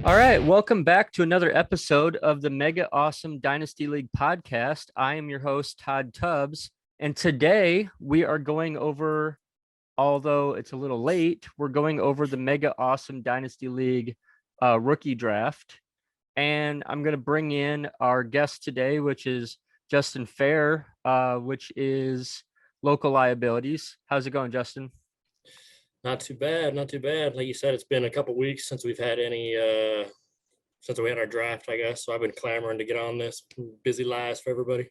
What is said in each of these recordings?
All right, welcome back to another episode of the Mega Awesome Dynasty League podcast. I am your host, Todd Tubbs, and today we are going over, although it's a little late, we're going over the Mega Awesome Dynasty League rookie draft. And I'm going to bring in our guest today, which is Justin Fearr, which is Local Liabilities. How's it going, Justin? Not too bad, not too bad. Like you said, it's been a couple weeks since we've had any since we had our draft, I guess. So I've been clamoring to get on this. Busy lives for everybody.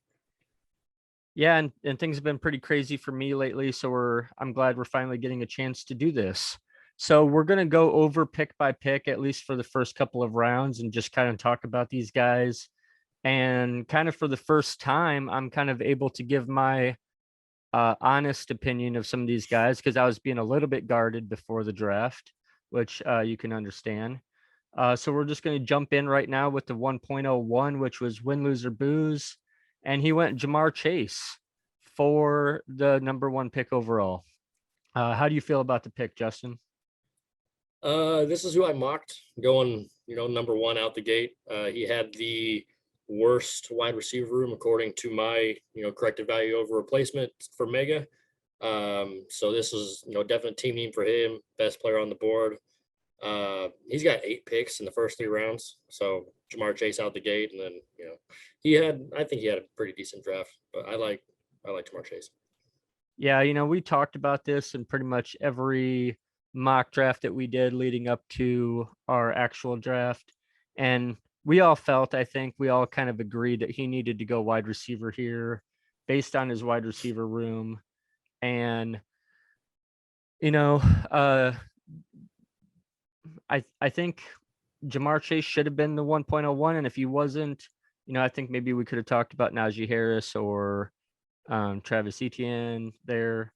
Yeah, and things have been pretty crazy for me lately, so I'm glad we're finally getting a chance to do this. So we're going to go over pick by pick, at least for the first couple of rounds, and just kind of talk about these guys. And kind of for the first time, I'm kind of able to give my honest opinion of some of these guys because I was being a little bit guarded before the draft, which you can understand. So we're just going to jump in right now with the 1.01, which was win, lose, or booze. And he went Jamar Chase for the number one pick overall. How do you feel about the pick, Justin? This is who I mocked going, number one out the gate. He had the worst wide receiver room according to my, corrected value over replacement for Mega. So this is, definite team name for him. Best player on the board. He's got 8 picks in the first 3 rounds. So Jamar Chase out the gate, and then I think he had a pretty decent draft. But I like Jamar Chase. Yeah, we talked about this in pretty much every mock draft that we did leading up to our actual draft. And we all felt, I think we all kind of agreed that he needed to go wide receiver here based on his wide receiver room. And, I think Jamar Chase should have been the 1.01. And if he wasn't, I think maybe we could have talked about Najee Harris or Travis Etienne there.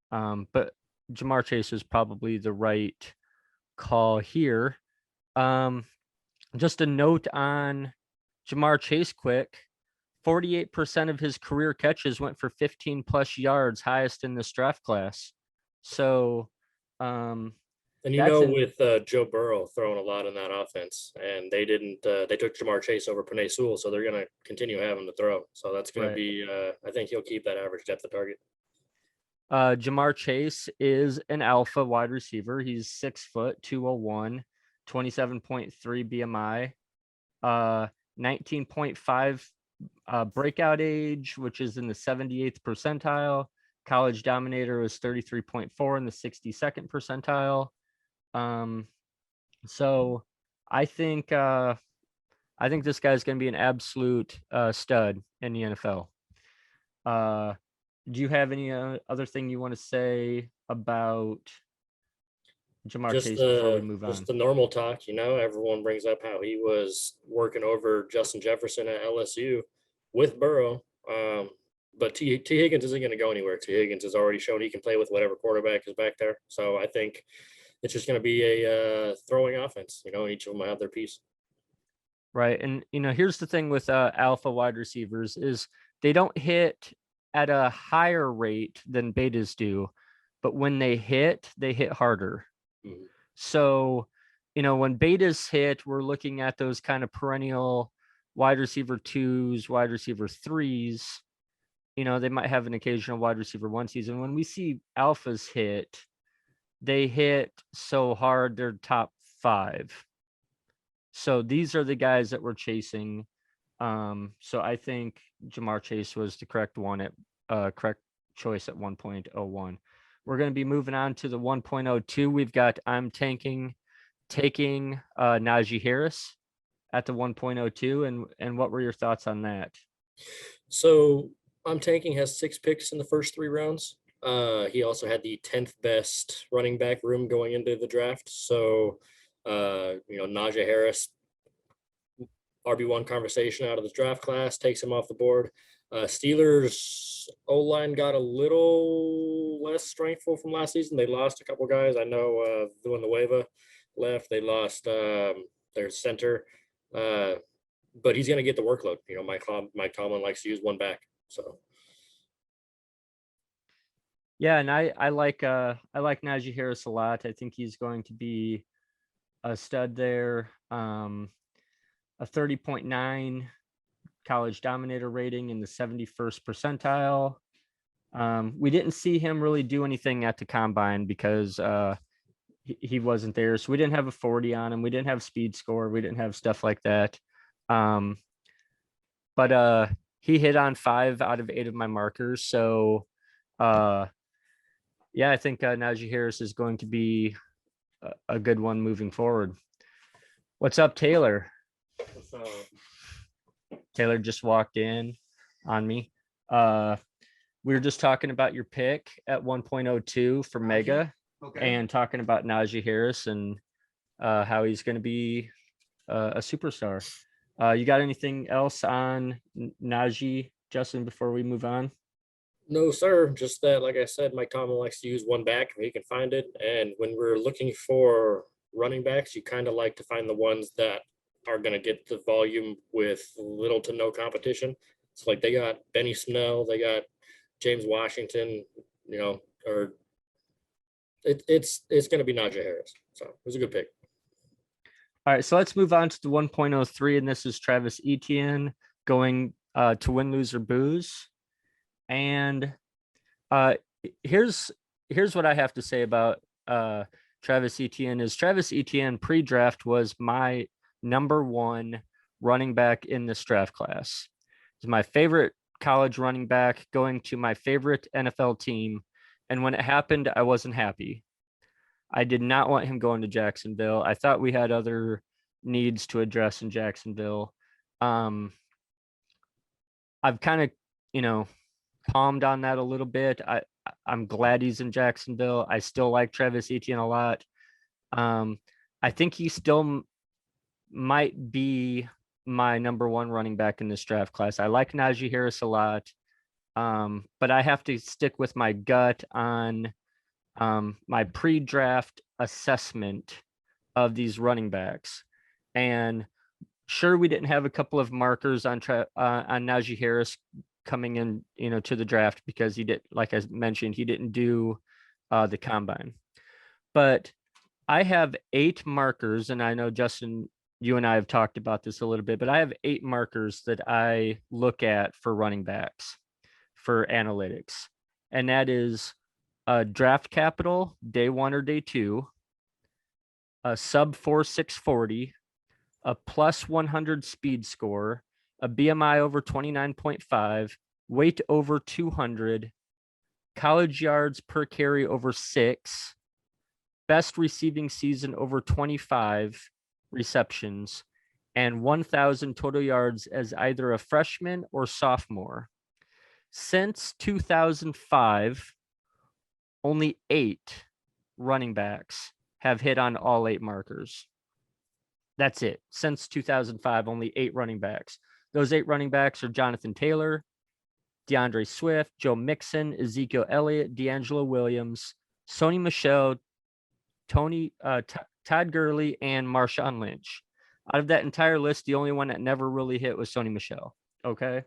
But Jamar Chase is probably the right call here. Just a note on Jamar Chase quick. 48% of his career catches went for 15 plus yards, highest in this draft class. So, And with Joe Burrow throwing a lot in that offense, and they didn't, they took Jamar Chase over Penei Sewell, so they're going to continue having to throw. So that's going to be, I think he'll keep that average depth of target. Jamar Chase is an alpha wide receiver. He's 6 foot, 201, 27.3 BMI, 19.5 breakout age, which is in the 78th percentile. College dominator was 33.4 in the 62nd percentile. So I think this guy's going to be an absolute stud in the NFL. Do you have any other thing you want to say about Jamar Chase before we move on? Just the normal talk, everyone brings up how he was working over Justin Jefferson at LSU with Burrow. But T. Higgins isn't going to go anywhere. T. Higgins has already shown he can play with whatever quarterback is back there. So I think it's just going to be a throwing offense. Each of them will have their piece. Right. And, here's the thing with alpha wide receivers is they don't hit at a higher rate than betas do, but when they hit harder. Mm-hmm. So, when betas hit, we're looking at those kind of perennial wide receiver 2s, wide receiver 3s. They might have an occasional wide receiver 1 season. When we see alphas hit, they hit so hard they're top 5. So these are the guys that we're chasing. So I think Jamar Chase was the correct choice at 1.01. We're going to be moving on to the 1.02. We've got taking Najee Harris at the 1.02. And what were your thoughts on that? So I'm tanking has 6 picks in the first 3 rounds. He also had the 10th best running back room going into the draft. So, Najee Harris, RB1 conversation out of the draft class, takes him off the board. Steelers O-line got a little less strengthful from last season. They lost a couple guys. I know Villanueva left. They lost their center. But he's going to get the workload. Mike Tomlin likes to use one back. So. Yeah, and I like Najee Harris a lot. I think he's going to be a stud there. A 30.9 college dominator rating in the 71st percentile. We didn't see him really do anything at the combine because he wasn't there. So we didn't have a 40 on him. We didn't have speed score. We didn't have stuff like that. But he hit on 5 out of 8 of my markers. So yeah, I think Najee Harris is going to be a good one moving forward. What's up, Taylor? What's up? Taylor just walked in on me. We were just talking about your pick at 1.02 for Mega, and talking about Najee Harris and how he's going to be a superstar. You got anything else on Najee, Justin, before we move on? No, sir. Just that, like I said, Mike Tomlin likes to use one back if he can find it. And when we're looking for running backs, you kind of like to find the ones that are going to get the volume with little to no competition. So like they got Benny Snell, they got James Washington, or it's going to be Najee Harris. So it was a good pick. All right, so let's move on to the 1.03, and this is Travis Etienne going to win, lose, or booze. And here's what I have to say about Travis Etienne is Travis Etienne pre-draft was my number 1 running back in this draft class. He's my favorite college running back going to my favorite NFL team. And when it happened, I wasn't happy. I did not want him going to Jacksonville. I thought we had other needs to address in Jacksonville. I've kind of, palmed on that a little bit. I'm glad he's in Jacksonville. I still like Travis Etienne a lot. I think he still might be my number 1 running back in this draft class. I like Najee Harris a lot. But I have to stick with my gut on my pre-draft assessment of these running backs. And sure, we didn't have a couple of markers on Najee Harris coming in, to the draft because he did, like I mentioned, he didn't do the combine. But I have 8 markers, and I know, Justin, you and I have talked about this a little bit, but I have 8 markers that I look at for running backs for analytics. And that is draft capital, day 1 or day 2, a sub 4.640, a plus 100 speed score, a BMI over 29.5, weight over 200, college yards per carry over 6, best receiving season over 25 receptions, and 1,000 total yards as either a freshman or sophomore. Since 2005, only 8 running backs have hit on all 8 markers. That's it. Since 2005, only 8 running backs. Those 8 running backs are Jonathan Taylor, DeAndre Swift, Joe Mixon, Ezekiel Elliott, D'Angelo Williams, Sony Michel, Todd Gurley, and Marshawn Lynch. Out of that entire list, the only one that never really hit was Sony Michel. Okay.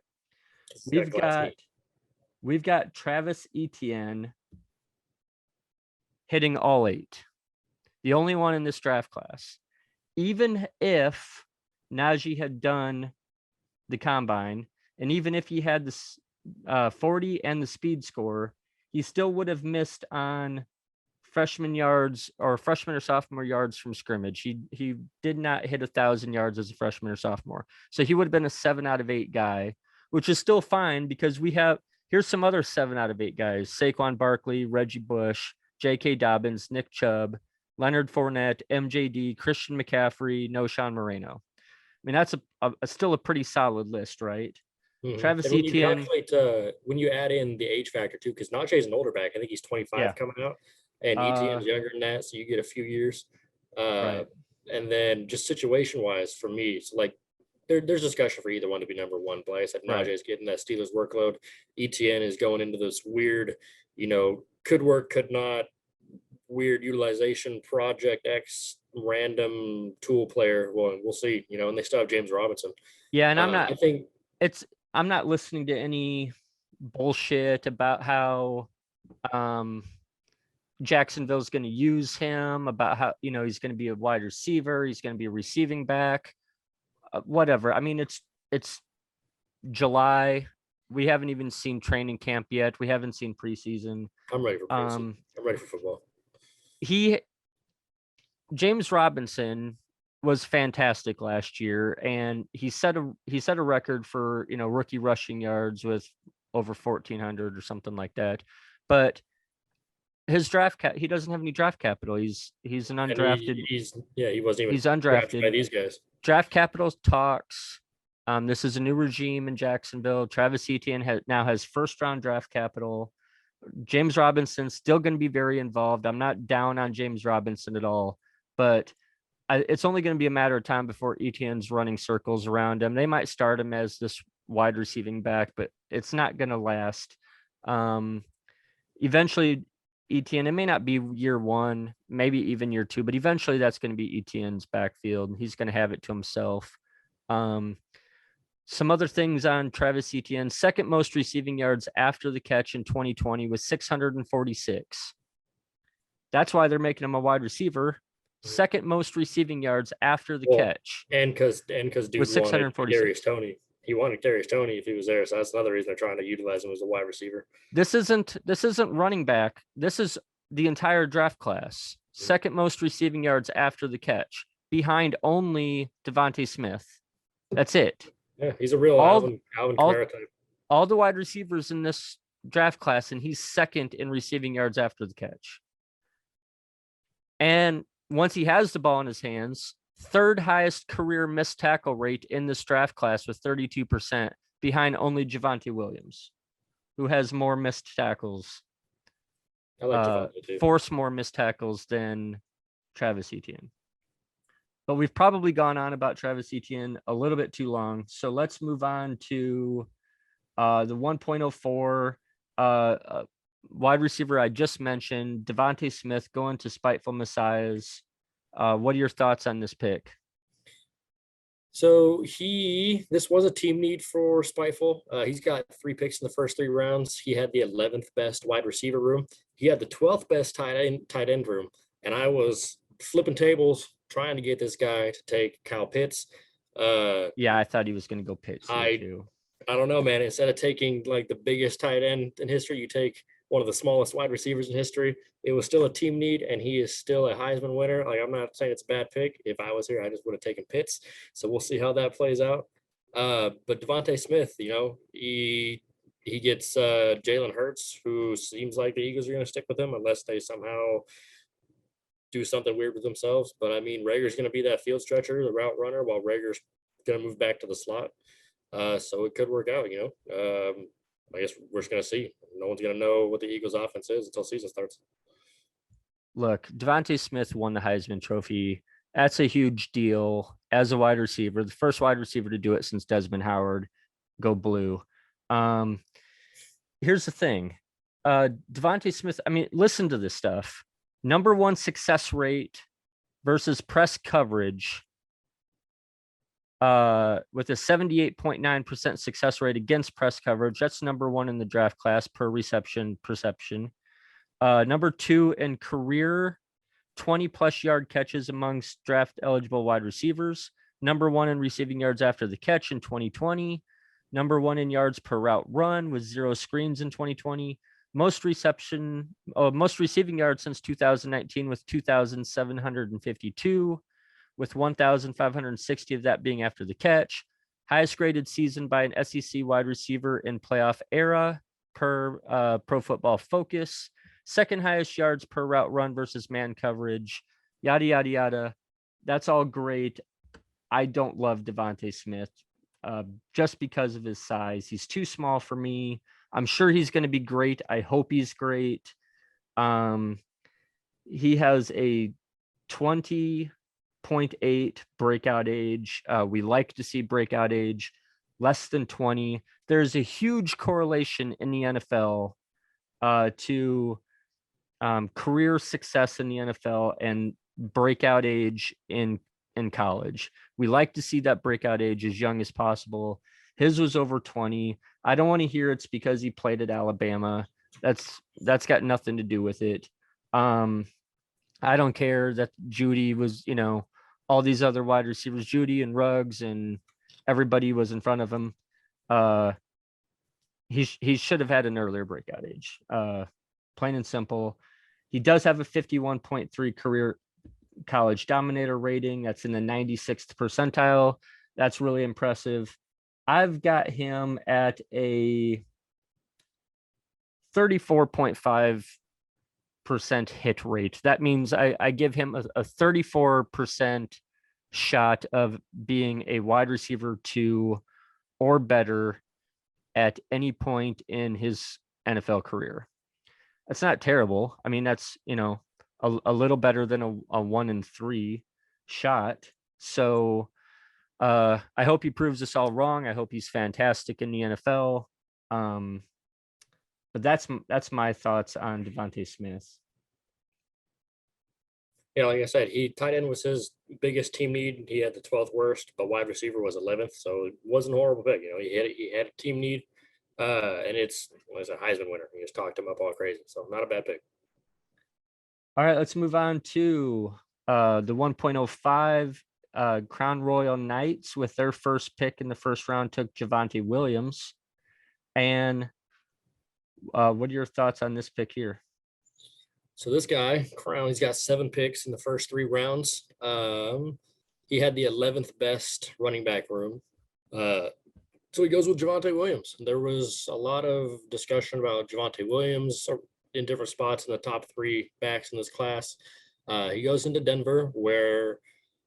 We've got Travis Etienne hitting all 8. The only one in this draft class. Even if Najee had done the combine, and even if he had the 40 and the speed score, he still would have missed on freshman yards or freshman or sophomore yards from scrimmage. He did not hit 1,000 yards as a freshman or sophomore. So he would have been a 7 out of 8 guy, which is still fine because here's some other 7 out of 8 guys: Saquon Barkley, Reggie Bush, J.K. Dobbins, Nick Chubb, Leonard Fournette, MJD, Christian McCaffrey, Knowshon Moreno. I mean, that's still a pretty solid list, right? Mm-hmm. Travis and when Etienne. You calculate, when you add in the age factor too, because Najee is an older back. I think he's 25 coming out, and Etienne's younger than that, so you get a few years. Right. And then just situation wise, for me, it's like there's discussion for either one to be number 1. But like I said, Najee is getting that Steelers workload. Etienne is going into this weird, could work, could not, weird utilization, project X, random tool player. Well, we'll see, and they still have James Robinson. Yeah, and I'm not listening to any bullshit about how Jacksonville's going to use him, about how, he's going to be a wide receiver, he's going to be a receiving back, whatever. I mean, it's July. We haven't even seen training camp yet. We haven't seen preseason. I'm ready for preseason. I'm ready for football. James Robinson was fantastic last year, and he set a record for rookie rushing yards with over 1,400 or something like that. But his he doesn't have any draft capital. He's an undrafted. He wasn't even he's undrafted by these guys. Draft capital talks. This is a new regime in Jacksonville. Travis Etienne now has first round draft capital. James Robinson's still going to be very involved. I'm not down on James Robinson at all, but it's only going to be a matter of time before Etienne's running circles around him. They might start him as this wide receiving back, but it's not going to last. Eventually, Etienne, it may not be year one, maybe even year two, but eventually that's going to be Etienne's backfield. He's going to have it to himself. Some other things on Travis Etienne: second most receiving yards after the catch in 2020 was 646. That's why they're making him a wide receiver. Second most receiving yards after the catch. And because dude wanted Darius Toney. He wanted Darius Toney if he was there. So that's another reason they're trying to utilize him as a wide receiver. This isn't running back. This is the entire draft class. Second most receiving yards after the catch, behind only Devontae Smith. That's it. Yeah, he's a real Alvin Kamara type. All the wide receivers in this draft class, and he's second in receiving yards after the catch. And once he has the ball in his hands, third highest career missed tackle rate in this draft class with 32%, behind only Javonte Williams, who has more missed tackles. I like Javonte too. Force more missed tackles than Travis Etienne. But we've probably gone on about Travis Etienne a little bit too long. So let's move on to the 1.04 wide receiver I just mentioned, Devontae Smith, going to Spiteful Messiahs. What are your thoughts on this pick? So this was a team need for Spiteful. He's got 3 picks in the first 3 rounds. He had the 11th best wide receiver room. He had the 12th best tight end room. And I was flipping tables trying to get this guy to take Kyle Pitts. I thought he was going to go Pitts too. I don't know, man. Instead of taking like the biggest tight end in history, you take one of the smallest wide receivers in history. It was still a team need, and he is still a Heisman winner. Like, I'm not saying it's a bad pick. If I was here, I just would have taken Pitts. So we'll see how that plays out. But Devontae Smith, he gets Jalen Hurts, who seems like the Eagles are going to stick with him unless they somehow do something weird with themselves. But I mean, Rager's going to be that field stretcher, the route runner, while Rager's going to move back to the slot. So it could work out, I guess we're just going to see. No one's going to know what the Eagles offense is until season starts. Look, Devontae Smith won the Heisman Trophy. That's a huge deal as a wide receiver, the first wide receiver to do it since Desmond Howard. Go Blue. Here's the thing. Devontae Smith, I mean, listen to this stuff. Number 1 success rate versus press coverage, with a 78.9% success rate against press coverage. That's number 1 in the draft class per reception perception. Number 2 in career 20-plus yard catches amongst draft eligible wide receivers. Number 1 in receiving yards after the catch in 2020. Number 1 in yards per route run with 0 screens in 2020. Most receiving yards since 2019 with 2,752, with 1,560 of that being after the catch. Highest graded season by an SEC wide receiver in playoff era per Pro Football Focus. Second highest yards per route run versus man coverage. Yada, yada, yada. That's all great. I don't love Devontae Smith just because of his size. He's too small for me. I'm sure he's going to be great. I hope he's great. He has a 20.8 breakout age. We like to see breakout age less than 20. There's a huge correlation in the NFL to career success in the NFL and breakout age in college. We like to see that breakout age as young as possible. His was over 20. I don't want to hear it's because he played at Alabama. That's got nothing to do with it. I don't care that Judy was, all these other wide receivers, Judy and Ruggs and everybody was in front of him. He should have had an earlier breakout age. Plain and simple. He does have a 51.3 career college dominator rating. That's in the 96th percentile. That's really impressive. I've got him at a 34.5% hit rate. That means I give him a 34% shot of being a wide receiver 2 or better at any point in his NFL career. That's not terrible. I mean, that's, a little better than a 1-in-3 shot. So I hope he proves us all wrong. I hope he's fantastic in the NFL. But that's my thoughts on Devontae Smith. Yeah, like I said, tight end was his biggest team need. He had the 12th worst, but wide receiver was 11th, so it wasn't a horrible pick. He had a team need, and it's a Heisman winner. He just talked him up all crazy, so not a bad pick. All right, let's move on to the 1.05 Crown Royal Knights with their first pick in the first round took Javonte Williams. And what are your thoughts on this pick here? So this guy, Crown, he's got 7 picks in the first 3 rounds. He had the 11th best running back room. So he goes with Javonte Williams. There was a lot of discussion about Javonte Williams in different spots in the top 3 backs in this class. He goes into Denver, where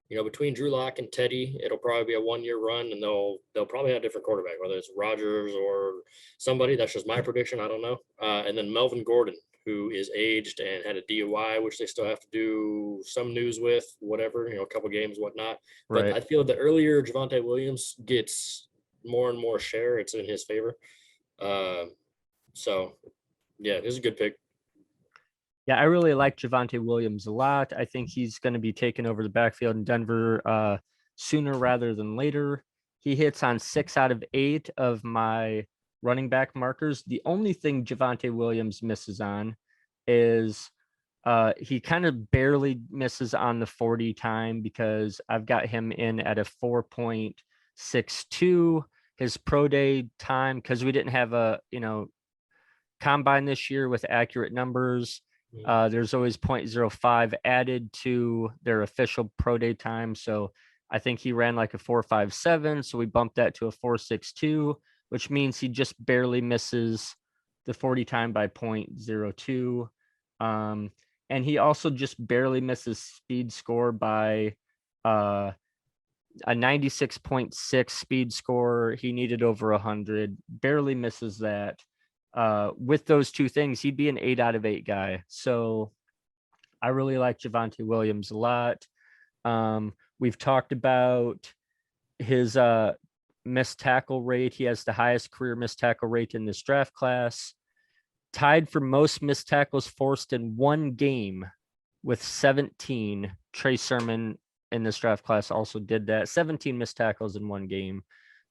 between Drew Lock and Teddy, it'll probably be a 1-year run, and they'll probably have a different quarterback, whether it's Rodgers or somebody. That's just my prediction. I don't know. And then Melvin Gordon, who is aged and had a DUI, which they still have to do some news with, whatever, a couple games, whatnot. But Right. I feel the earlier Javonte Williams gets more and more share, it's in his favor. So, yeah, this is a good pick. Yeah, I really like Javonte Williams a lot. I think he's going to be taking over the backfield in Denver sooner rather than later. He hits on 6 out of 8 of my running back markers. The only thing Javonte Williams misses on is he kind of barely misses on the 40 time because I've got him in at a 4.62. His pro day time, because we didn't have a combine this year with accurate numbers. There's always 0.05 added to their official pro day time. So I think he ran like a 4.57. So we bumped that to a 4.62, which means he just barely misses the 40 time by 0.02. And he also just barely misses speed score by a 96.6 speed score. He needed over 100, barely misses that. With those 2 things, he'd be an 8 out of 8 guy. So I really like Javonte Williams a lot. We've talked about his missed tackle rate. He has the highest career missed tackle rate in this draft class, tied for most missed tackles forced in one game with 17. Trey Sermon in this draft class also did that. 17 missed tackles in one game.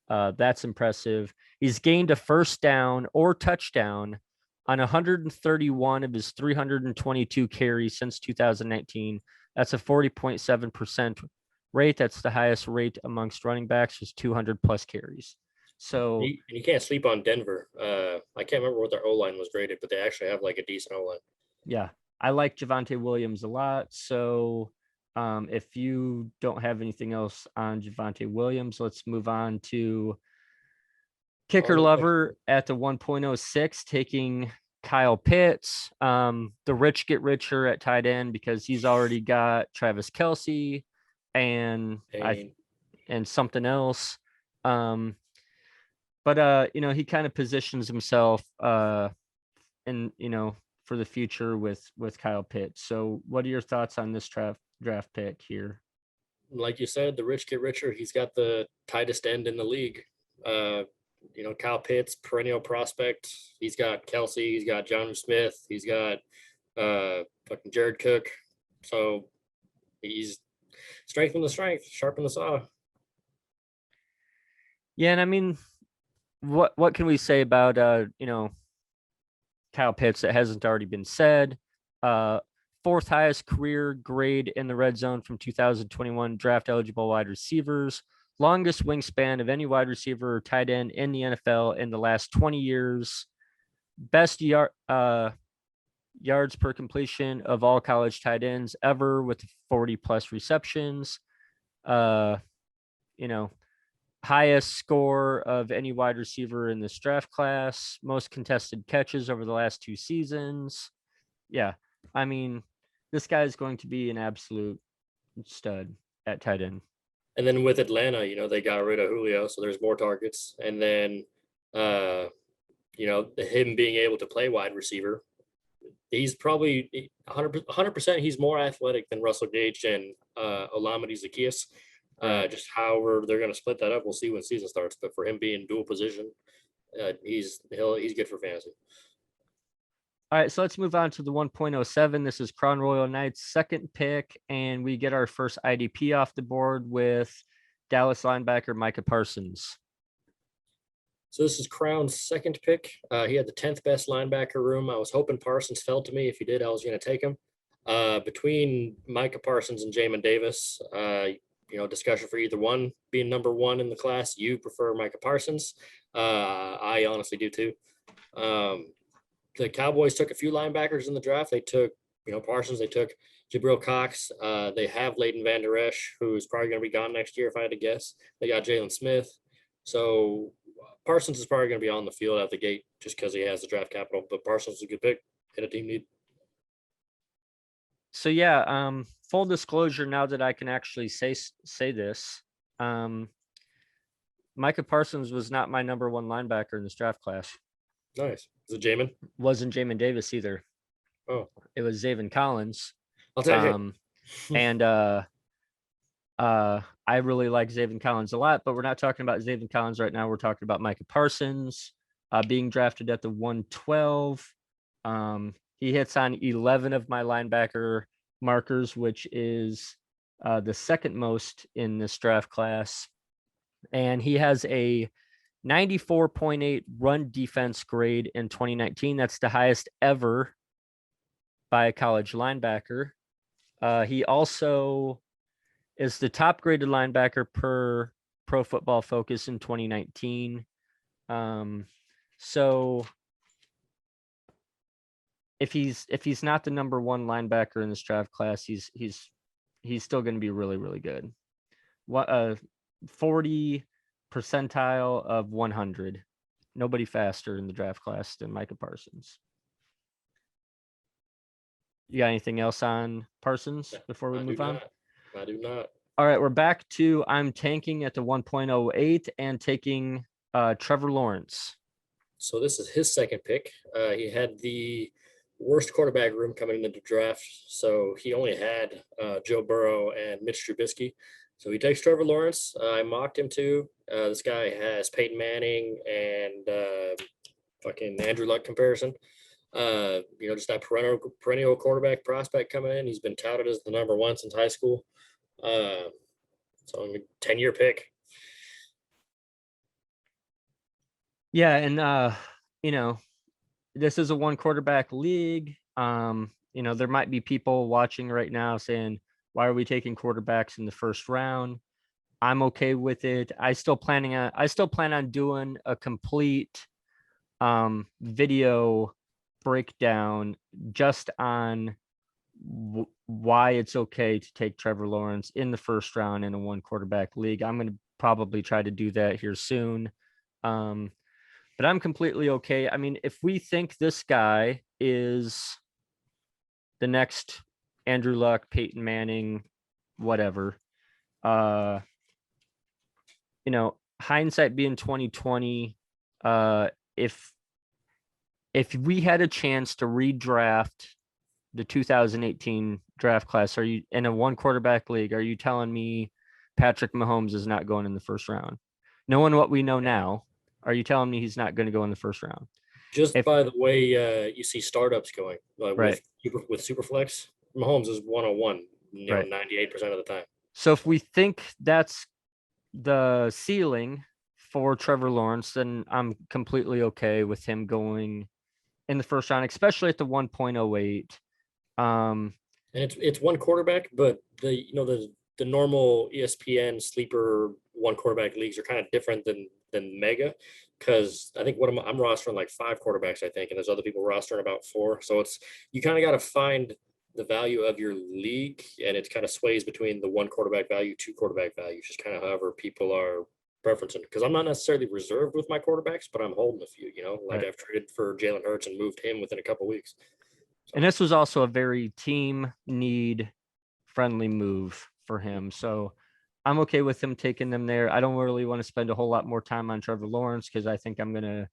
That's impressive. He's gained a first down or touchdown on 131 of his 322 carries since 2019. That's a 40.7% rate. That's the highest rate amongst running backs, is 200 plus carries. So you can't sleep on Denver. I can't remember what their O-line was graded, but they actually have like a decent O-line. Yeah, I like Javonte Williams a lot. So if you don't have anything else on Javonte Williams, let's move on to Kicker Lover at the 1.06, taking Kyle Pitts. The rich get richer at tight end because he's already got Travis Kelce and something else. But he kind of positions himself in for the future with Kyle Pitts. So what are your thoughts on this draft pick here? Like you said, the rich get richer. He's got the tightest end in the league. Kyle Pitts, perennial prospect. He's got Kelce. He's got John Smith. He's got fucking Jared Cook. So he's strength, sharpen the saw. Yeah, and I mean, what can we say about Kyle Pitts that hasn't already been said? fourth highest career grade in the red zone from 2021 draft eligible wide receivers, longest wingspan of any wide receiver or tight end in the NFL in the last 20 years, best yards per completion of all college tight ends ever with 40 plus receptions. You know, highest score of any wide receiver in this draft class, most contested catches over the last 2 seasons. Yeah, I mean, this guy is going to be an absolute stud at tight end. And then with Atlanta, they got rid of Julio, so there's more targets. And then, him being able to play wide receiver, he's probably 100%. He's more athletic than Russell Gage and Olamide Zaccheaus. Just however they're going to split that up, we'll see when season starts. But for him being dual position, he's good for fantasy. All right, so let's move on to the 1.07. This is Crown Royal Knights' second pick, and we get our first IDP off the board with Dallas linebacker Micah Parsons. So this is Crown's second pick. He had the 10th best linebacker room. I was hoping Parsons fell to me. If he did, I was going to take him. Between Micah Parsons and Jamin Davis, discussion for either one being number one in the class. You prefer Micah Parsons. I honestly do too. The Cowboys took a few linebackers in the draft. They took, Parsons. They took Jabril Cox. They have Leighton Van Der Esch, who's probably going to be gone next year, if I had to guess. They got Jalen Smith. So Parsons is probably going to be on the field out the gate just because he has the draft capital. But Parsons is a good pick. Hit a team need. So yeah, full disclosure, now that I can actually say this, Micah Parsons was not my number one linebacker in this draft class. Nice. Is it Jamin? Wasn't Jamin Davis either. Oh, it was Zaven Collins. I'll take it. And I really like Zaven Collins a lot, but we're not talking about Zaven Collins right now. We're talking about Micah Parsons being drafted at the 112. He hits on 11 of my linebacker markers, which is the second most in this draft class. And he has a 94.8 run defense grade in 2019. That's the highest ever by a college linebacker. He also is the top graded linebacker per Pro Football Focus in 2019. So if he's not the number one linebacker in this draft class, he's still going to be really, really good. 40 percentile of 100. Nobody faster in the draft class than Micah Parsons. You got anything else on Parsons before we move on? I do not. All right, we're back to I'm tanking at the 1.08 and taking Trevor Lawrence. So this is his second pick. He had the worst quarterback room coming into the draft. So he only had Joe Burrow and Mitch Trubisky. So he takes Trevor Lawrence. I mocked him too. This guy has Peyton Manning and fucking Andrew Luck comparison. Just that perennial quarterback prospect coming in. He's been touted as the number one since high school. So 10-year pick. Yeah, and this is a one quarterback league. There might be people watching right now saying, why are we taking quarterbacks in the first round? I'm okay with it. I still plan on doing a complete video breakdown just on why it's okay to take Trevor Lawrence in the first round in a one quarterback league. I'm going to probably try to do that here soon. But I'm completely okay. I mean, if we think this guy is the next Andrew Luck, Peyton Manning, whatever, hindsight being 2020, if we had a chance to redraft the 2018 draft class, are you in a one quarterback league? Are you telling me Patrick Mahomes is not going in the first round? Knowing what we know now, are you telling me he's not going to go in the first round? Just by the way you see startups going, right. with Superflex, Mahomes is 101, 98% of the time. So if we think that's the ceiling for Trevor Lawrence, then I'm completely okay with him going in the first round, especially at the 1.08. And it's one quarterback, but the normal ESPN sleeper one quarterback leagues are kind of different than mega, because I think I'm rostering like 5 quarterbacks, I think, and there's other people rostering about 4. So it's you kind of got to find the value of your league, and it kind of sways between the 1 quarterback value, 2 quarterback value, just kind of however people are preferencing. Because I'm not necessarily reserved with my quarterbacks, but I'm holding a few. Like Right. I've traded for Jalen Hurts and moved him within a couple weeks. And So this was also a very team need friendly move for him. So I'm okay with him taking them there. I don't really want to spend a whole lot more time on Trevor Lawrence because I think I'm going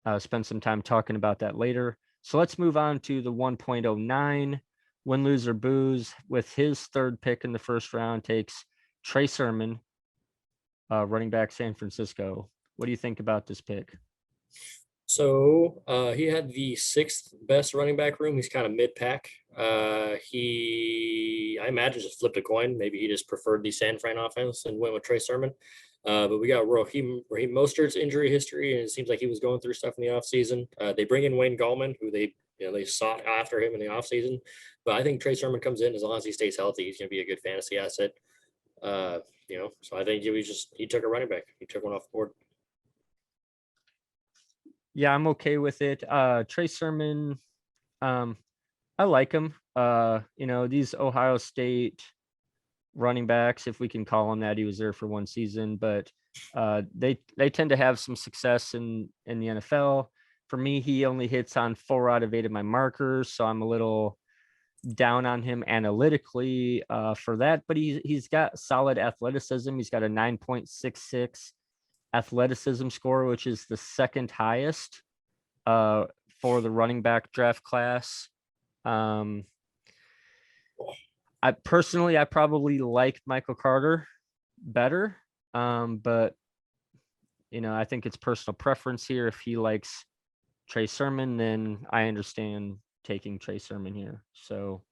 to spend some time talking about that later. So let's move on to the 1.09 win, lose, or booze. With his third pick in the first round, takes Trey Sermon, running back, San Francisco. What do you think about this pick? So he had the 6th best running back room. He's kind of mid pack. I imagine, just flipped a coin. Maybe he just preferred the San Fran offense and went with Trey Sermon. But we got Raheem Mostert's injury history, and it seems like he was going through stuff in the offseason. They bring in Wayne Gallman, who they sought after him in the offseason. But I think Trey Sermon comes in, as long as he stays healthy, he's going to be a good fantasy asset. So I think he took a running back. He took one off the board. Yeah, I'm okay with it. Trey Sermon, I like him. These Ohio State running backs, if we can call him that, he was there for one season, but they tend to have some success in the NFL. For me, he only hits on 4 out of 8 of my markers, so I'm a little down on him analytically for that. But he's got solid athleticism. He's got a 9.66 athleticism score, which is the second highest uh, for the running back draft class. Um, I probably like Michael Carter better, but I think it's personal preference here. If he likes Trey Sermon, then I understand taking Trey Sermon here. So,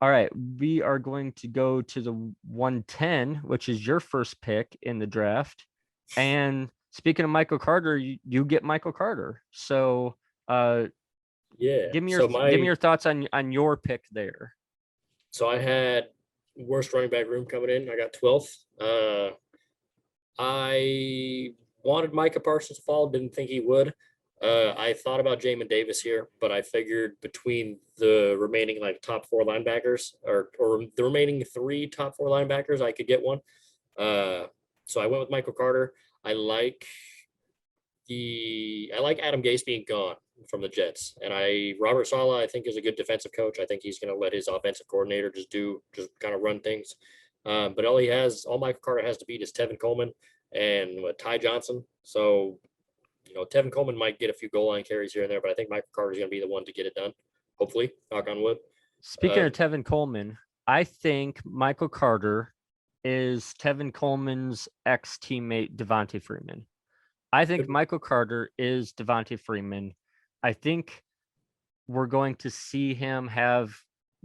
all right, we are going to go to the 110, which is your first pick in the draft. And speaking of Michael Carter, you get Michael Carter. So, Yeah. give me So your thoughts on your pick there. So I had worst running back room coming in. I got 12th. I wanted Micah Parsons to fall. Didn't think he would. I thought about Jamin Davis here, but I figured between the remaining like top 4 linebackers or the remaining 3 top 4 linebackers, I could get one. So I went with Michael Carter. I like Adam Gase being gone from the Jets, and Robert Saleh I think is a good defensive coach. I think he's going to let his offensive coordinator just kind of run things. But all Michael Carter has to beat is Tevin Coleman and Ty Johnson. So Tevin Coleman might get a few goal line carries here and there, but I think Michael Carter is going to be the one to get it done. Hopefully, knock on wood. Speaking of Tevin Coleman, I think Michael Carter is Tevin Coleman's ex-teammate Devontae Freeman. I think Michael Carter is Devontae Freeman. I think we're going to see him have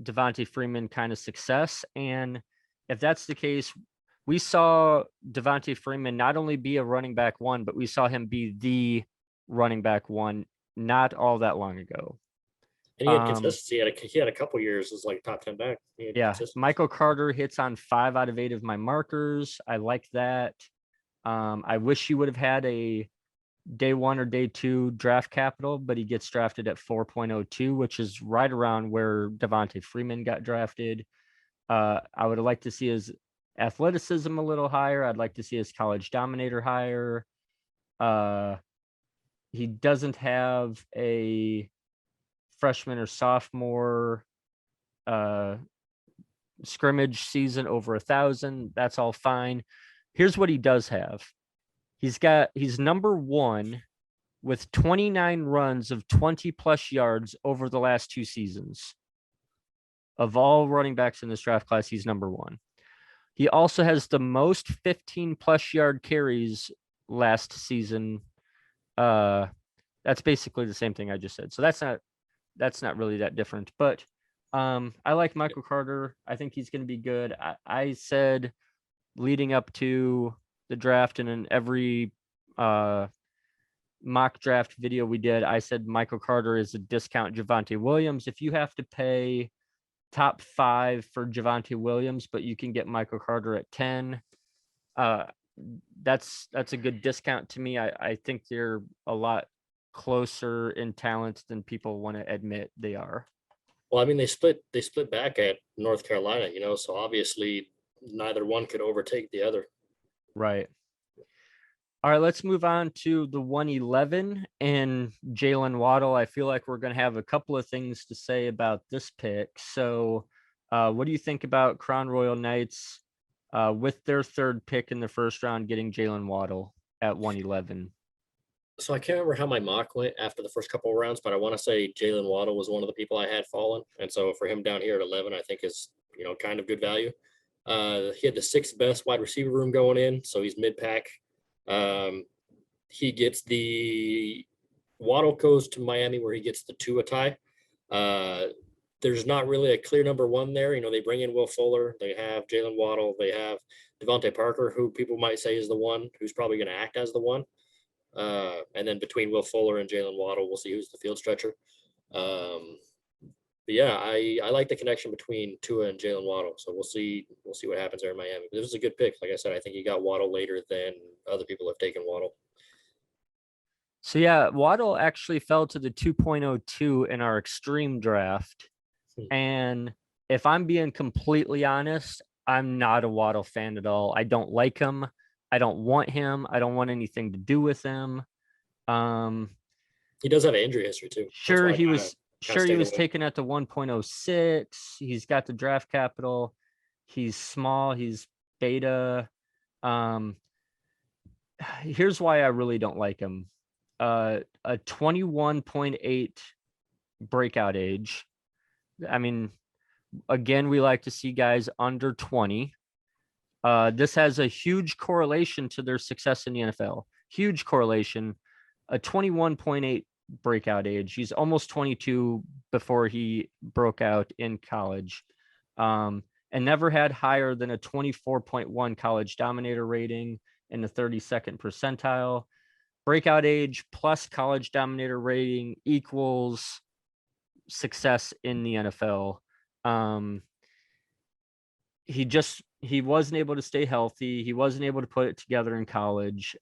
Devontae Freeman kind of success. And if that's the case, we saw Devontae Freeman not only be a running back 1, but we saw him be the running back 1 not all that long ago. And he had consistency. He had a couple years as like top 10 back. Yeah, Michael Carter hits on 5 out of 8 of my markers. I like that. I wish he would have had a day 1 or day 2 draft capital, but he gets drafted at 4.02, which is right around where Devontae Freeman got drafted. I would like to see his athleticism a little higher. I'd like to see his college dominator higher. He doesn't have a freshman or sophomore scrimmage season over 1,000. That's all fine. Here's what he does have. He's number 1 with 29 runs of 20 plus yards over the last 2 seasons. Of all running backs in this draft class, he's number 1. He also has the most 15 plus yard carries last season. That's basically the same thing I just said. So that's not really that different. But I like Michael Carter. I think he's going to be good. I said leading up to the draft and in every mock draft video we did, I said Michael Carter is a discount Javonte Williams. If you have to pay top 5 for Javonte Williams, but you can get Michael Carter at 10, that's a good discount to me. I think they're a lot closer in talent than people want to admit they are. Well, I mean, they split back at North Carolina, so obviously neither one could overtake the other. Right. All right, let's move on to the 111 and Jalen Waddle. I feel like we're going to have a couple of things to say about this pick. So, what do you think about Crown Royal Knights with their 3rd pick in the 1st round getting Jalen Waddle at 111? So I can't remember how my mock went after the first couple of rounds, but I want to say Jalen Waddle was one of the people I had fallen. And so for him down here at 11, I think is, kind of good value. He had the 6th best wide receiver room going in, so he's mid-pack. He gets the Waddle goes to Miami where he gets the Tua tie. There's not really a clear number 1 there. They bring in Will Fuller. They have Jalen Waddle. They have Devontae Parker, who people might say is the one who's probably going to act as the one. And then between Will Fuller and Jalen Waddle, we'll see who's the field stretcher. But yeah, I like the connection between Tua and Jalen Waddle. So we'll see what happens there in Miami. This is a good pick. Like I said, I think he got Waddle later than other people have taken Waddle. So yeah, Waddle actually fell to the 2.02 in our extreme draft. And if I'm being completely honest, I'm not a Waddle fan at all. I don't like him. I don't want him. I don't want anything to do with him. He does have an injury history too. Sure, he was taken at the 1.06. He's got the draft capital. He's small. He's beta. Here's why I really don't like him. A 21.8 breakout age. I mean, again, we like to see guys under 20. This has a huge correlation to their success in the NFL. Huge correlation. A 21.8 breakout age. He's almost 22 before he broke out in college. And never had higher than a 24.1 college dominator rating in the 32nd percentile. Breakout age plus college dominator rating equals success in the NFL. He wasn't able to stay healthy. He wasn't able to put it together in college.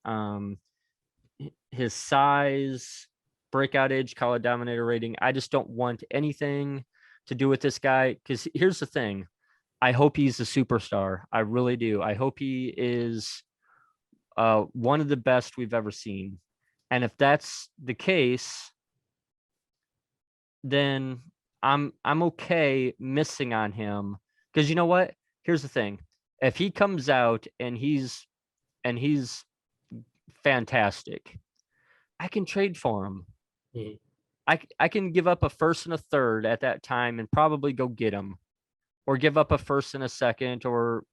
His size, breakout age, college dominator rating. I just don't want anything to do with this guy. Because here's the thing. I hope he's a superstar. I really do. I hope he is one of the best we've ever seen. And if that's the case, then I'm okay missing on him. Because you know what? Here's the thing. If he comes out and he's fantastic, I can trade for him. Mm-hmm. I can give up a 1st and a 3rd at that time and probably go get him, or give up a 1st and a 2nd, or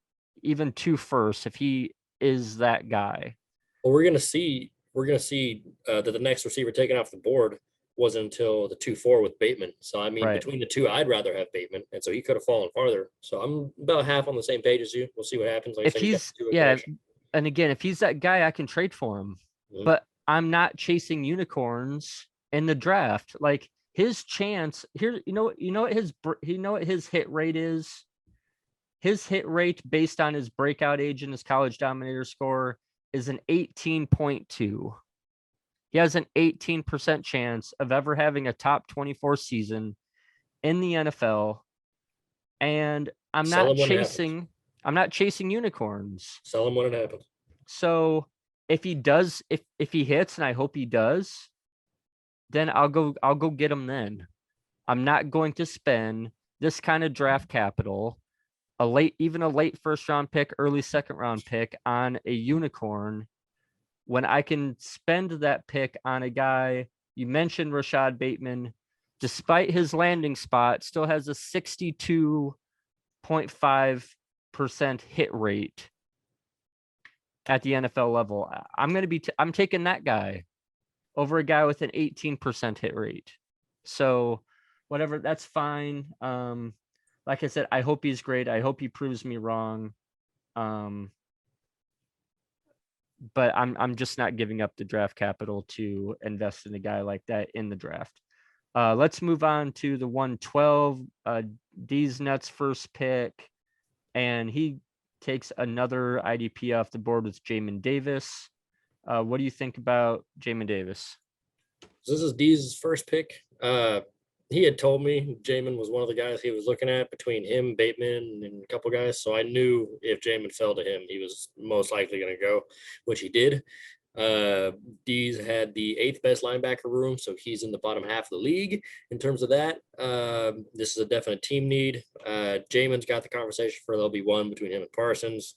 even 2 firsts if he is that guy. Well, we're gonna see that the next receiver taken off the board wasn't until the 2-4 with Bateman. So I mean, Right. Between the two, I'd rather have Bateman, and so he could have fallen farther. So I'm about half on the same page as you. We'll see what happens. Like If he's and again, if he's that guy, I can trade for him. Mm-hmm. But I'm not chasing unicorns in the draft. Like his chance here, what his hit rate is. His hit rate based on his breakout age and his college dominator score is an 18.2. He has an 18% chance of ever having a top 24 season in the NFL. And I'm not chasing unicorns. Sell him when it happens. So if he does, if he hits, and I hope he does, then I'll go get him then. I'm not going to spend this kind of draft capital, even a late 1st round pick, early 2nd round pick on a unicorn, when I can spend that pick on a guy. You mentioned Rashad Bateman, despite his landing spot, still has a 62.5% hit rate at the NFL level. I'm taking that guy over a guy with an 18% hit rate. So whatever, that's fine. Like I said, I hope he's great. I hope he proves me wrong. but I'm just not giving up the draft capital to invest in a guy like that in the draft. Let's move on to the 112. D's Nuts first pick, and he takes another IDP off the board with Jamin Davis. What do you think about Jamin Davis? So this is D's first pick. He had told me Jamin was one of the guys he was looking at between him, Bateman, and a couple guys. So I knew if Jamin fell to him, he was most likely going to go, which he did. D's had the 8th best linebacker room, so he's in the bottom half of the league in terms of that. This is a definite team need. Jamin's got the conversation for LB1 between him and Parsons.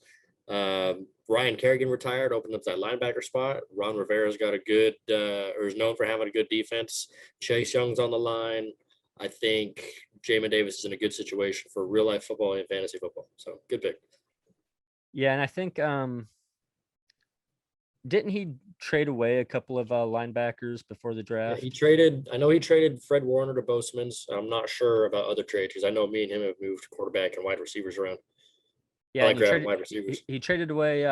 Ryan Kerrigan retired, opened up that linebacker spot. Ron Rivera's got a good, or is known for having a good defense. Chase Young's on the line. I think Jamin Davis is in a good situation for real life football and fantasy football. So good pick. Yeah, and I think didn't he trade away a couple of linebackers before the Yeah, draft? he traded. I know he traded Fred Warner to Boseman's. I'm not sure about other trades because I know me and him have moved quarterback and wide receivers around. Yeah, I and like grabbing wide receivers. he traded away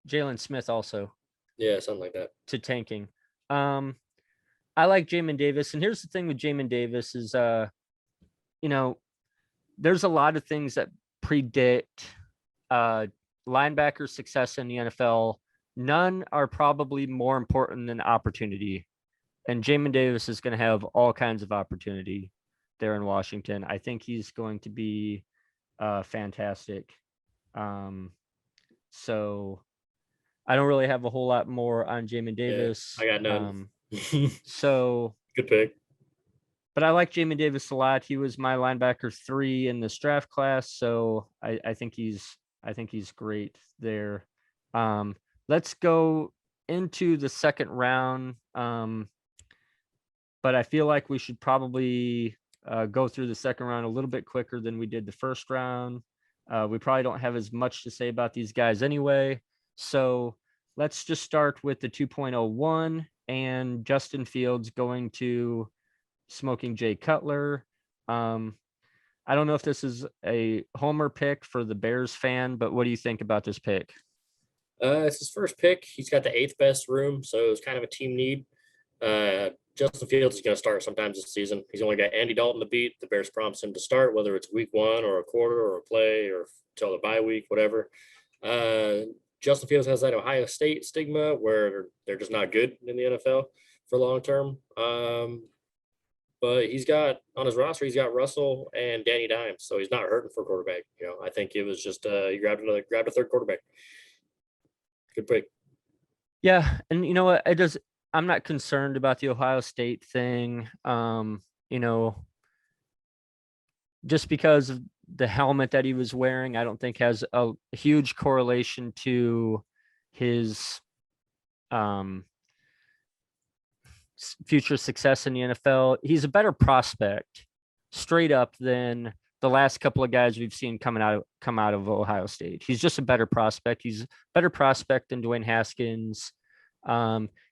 Jalen Smith also Yeah, something like that. to tanking. I like Jamin Davis, and here's the thing with Jamin Davis is you know, there's a lot of things that predict linebacker success in the NFL. None are probably more important than opportunity. And Jamin Davis is going to have all kinds of opportunity there in Washington. I think he's going to be fantastic. So I don't really have a whole lot more on Jamin Davis. Yeah, I got none. So good pick. But I like Jamin Davis a lot. He was my linebacker 3 in this draft class, so I think he's great there. Let's go into the second round. But I feel like we should probably go through the second round a little bit quicker than we did the first round. We probably don't have as much to say about these guys anyway. So let's just start with the 2.01 and Justin Fields going to Smoking Jay Cutler. I don't know if this is a homer pick for the Bears fan, but what do you think about this pick? It's his first pick. He's got the 8th best room, so it's kind of a team need. Justin Fields is going to start sometimes this season. He's only got Andy Dalton to beat. The Bears promised him to start, whether it's week 1 or a quarter or a play or till the bye week, whatever. Justin Fields has that Ohio State stigma where they're just not good in the NFL for long term. But he's got on his roster, he's got Russell and Danny Dimes, so he's not hurting for quarterback. I think it was just he grabbed a third quarterback. Good pick. Yeah, and you know what? I'm not concerned about the Ohio State thing. Just because of the helmet that he was wearing, I don't think has a huge correlation to his future success in the NFL. He's a better prospect straight up than the last couple of guys we've seen come out of Ohio State. He's just a better prospect. He's a better prospect than Dwayne Haskins.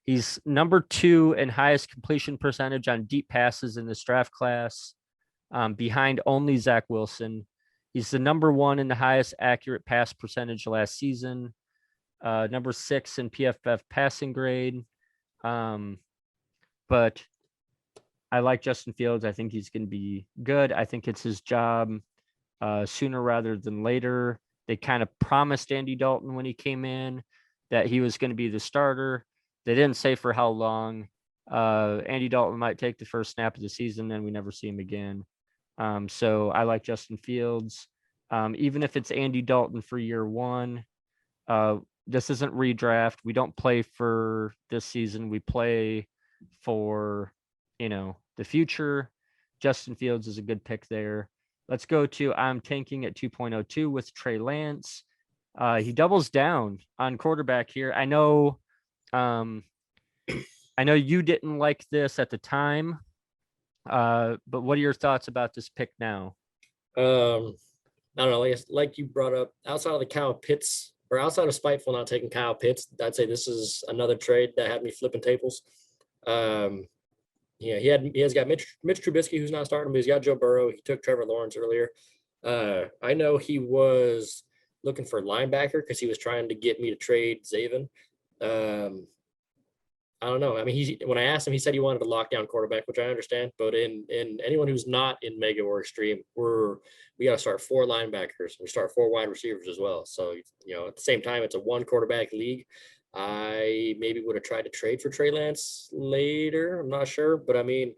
He's number 2 in highest completion percentage on deep passes in this draft class, behind only Zach Wilson. He's the number 1 in the highest accurate pass percentage last season, number 6 in PFF passing grade. But I like Justin Fields. I think he's going to be good. I think it's his job sooner rather than later. They kind of promised Andy Dalton when he came in that he was going to be the starter. They didn't say for how long. Andy Dalton might take the first snap of the season, then we never see him again. So I like Justin Fields. Even if it's Andy Dalton for year 1, this isn't redraft. We don't play for this season. We play for, the future. Justin Fields is a good pick there. Let's go to I'm tanking at 2.02 with Trey Lance. He doubles down on quarterback here. I know you didn't like this at the time, but what are your thoughts about this pick now? I don't know. Like you brought up, outside of the Kyle Pitts, or outside of Spiteful not taking Kyle Pitts, I'd say this is another trade that had me flipping tables. He has got Mitch Trubisky, who's not starting, but he's got Joe Burrow. He took Trevor Lawrence earlier. I know he was looking for linebacker because he was trying to get me to trade Zaven. I don't know. I mean, when I asked him, he said he wanted a lockdown quarterback, which I understand. But in anyone who's not in Mega or Extreme, we got to start 4 linebackers. We start 4 wide receivers as well. So at the same time, it's a 1 quarterback league. I maybe would have tried to trade for Trey Lance later. I'm not sure, but I mean,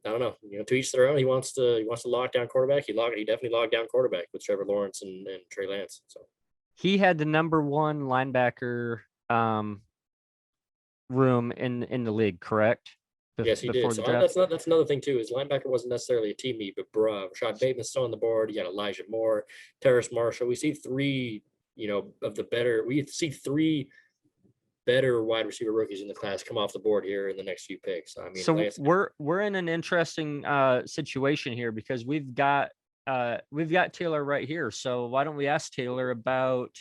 I don't know. To each their own. He wants to lock down quarterback. He definitely locked down quarterback with Trevor Lawrence and Trey Lance. So he had the number 1 linebacker room in the league, correct? Yes, he did. So that's another thing too. His linebacker wasn't necessarily a team meet, but Rashad Bateman's still on the board. You got Elijah Moore, Terrace Marshall. We see 3, of the better. We see 3 better wide receiver rookies in the class come off the board here in the next few picks. I mean, so we're in an interesting situation here because we've got Taylor right here. So why don't we ask Taylor about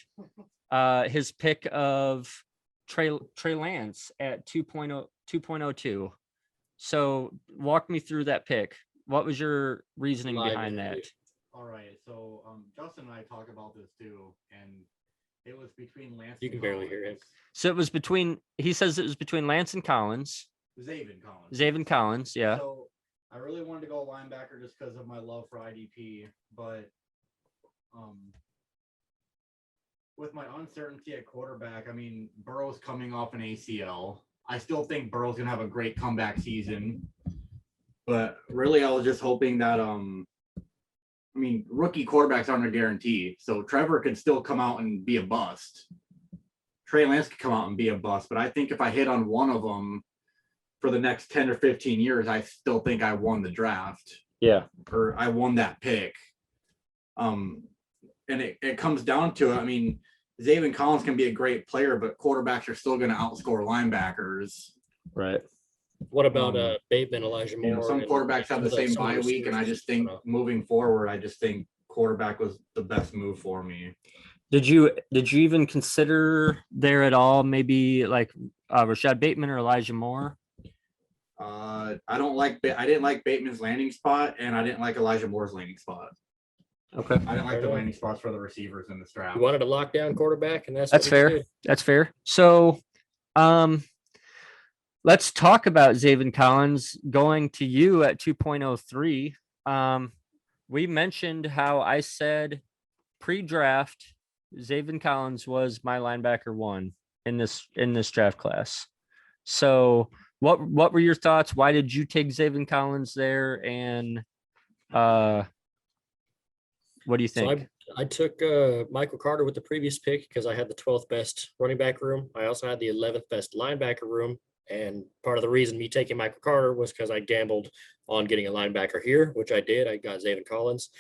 his pick of Trey Lance at 2.02. So walk me through that pick. What was your reasoning behind that? All right. So Justin and I talked about this too, and it was between Lance. You can barely hear him. So it was between. He says it was between Lance and Collins. Zaven Collins. Yeah. So I really wanted to go linebacker just because of my love for IDP, but with my uncertainty at quarterback, I mean, Burrow's coming off an ACL. I still think Burrow's gonna have a great comeback season, but really, I was just hoping that I mean, rookie quarterbacks aren't a guarantee. So Trevor could still come out and be a bust. Trey Lance could come out and be a bust. But I think if I hit on one of them for the next 10 or 15 years, I still think I won the draft. Yeah. Or I won that pick. And it comes down to, I mean, Zaven Collins can be a great player, but quarterbacks are still going to outscore linebackers. Right. What about Bateman, Elijah Moore? Some quarterbacks have the same bye week, and I just think moving forward, I just think quarterback was the best move for me. Did you even consider there at all maybe like Rashad Bateman or Elijah Moore? I didn't like Bateman's landing spot, and I didn't like Elijah Moore's landing spot. Okay. I didn't like the landing spots for the receivers in this draft. You wanted a lockdown quarterback, and that's fair. That's fair. So, let's talk about Zaven Collins going to you at 2.03. We mentioned how I said pre-draft Zaven Collins was my linebacker 1 in this draft class. So what were your thoughts? Why did you take Zaven Collins there? And what do you think? So I took Michael Carter with the previous pick because I had the 12th best running back room. I also had the 11th best linebacker room. And part of the reason me taking Michael Carter was because I gambled on getting a linebacker here, which I did. I got Zaven Collins.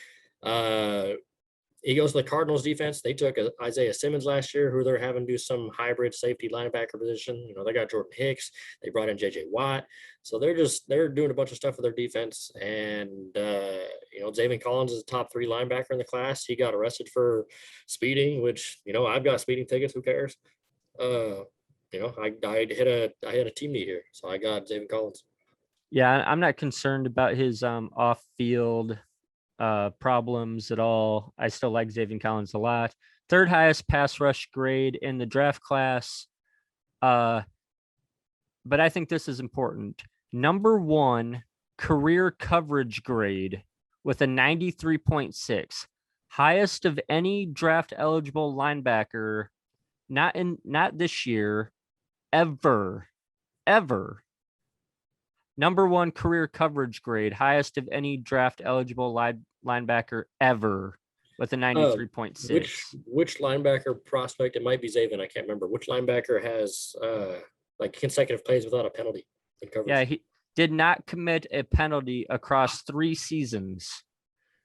He goes to the Cardinals defense. They took Isaiah Simmons last year, who they're having do some hybrid safety linebacker position. They got Jordan Hicks. They brought in JJ Watt. So they're doing a bunch of stuff for their defense. And, Zaven Collins is a top 3 linebacker in the class. He got arrested for speeding, which, I've got speeding tickets. Who cares? I had a team need here, so I got Zaven Collins. Yeah, I'm not concerned about his off-field problems at all. I still like Zaven Collins a lot. 3rd highest pass rush grade in the draft class. But I think this is important. Number 1 career coverage grade with a 93.6, highest of any draft eligible linebacker. Not this year, ever. Number 1 career coverage grade, highest of any draft eligible linebacker ever, with a 93.6. Which linebacker prospect? It might be Zaven. I can't remember. Which linebacker has consecutive plays without a penalty in coverage? Yeah, he did not commit a penalty across 3 seasons.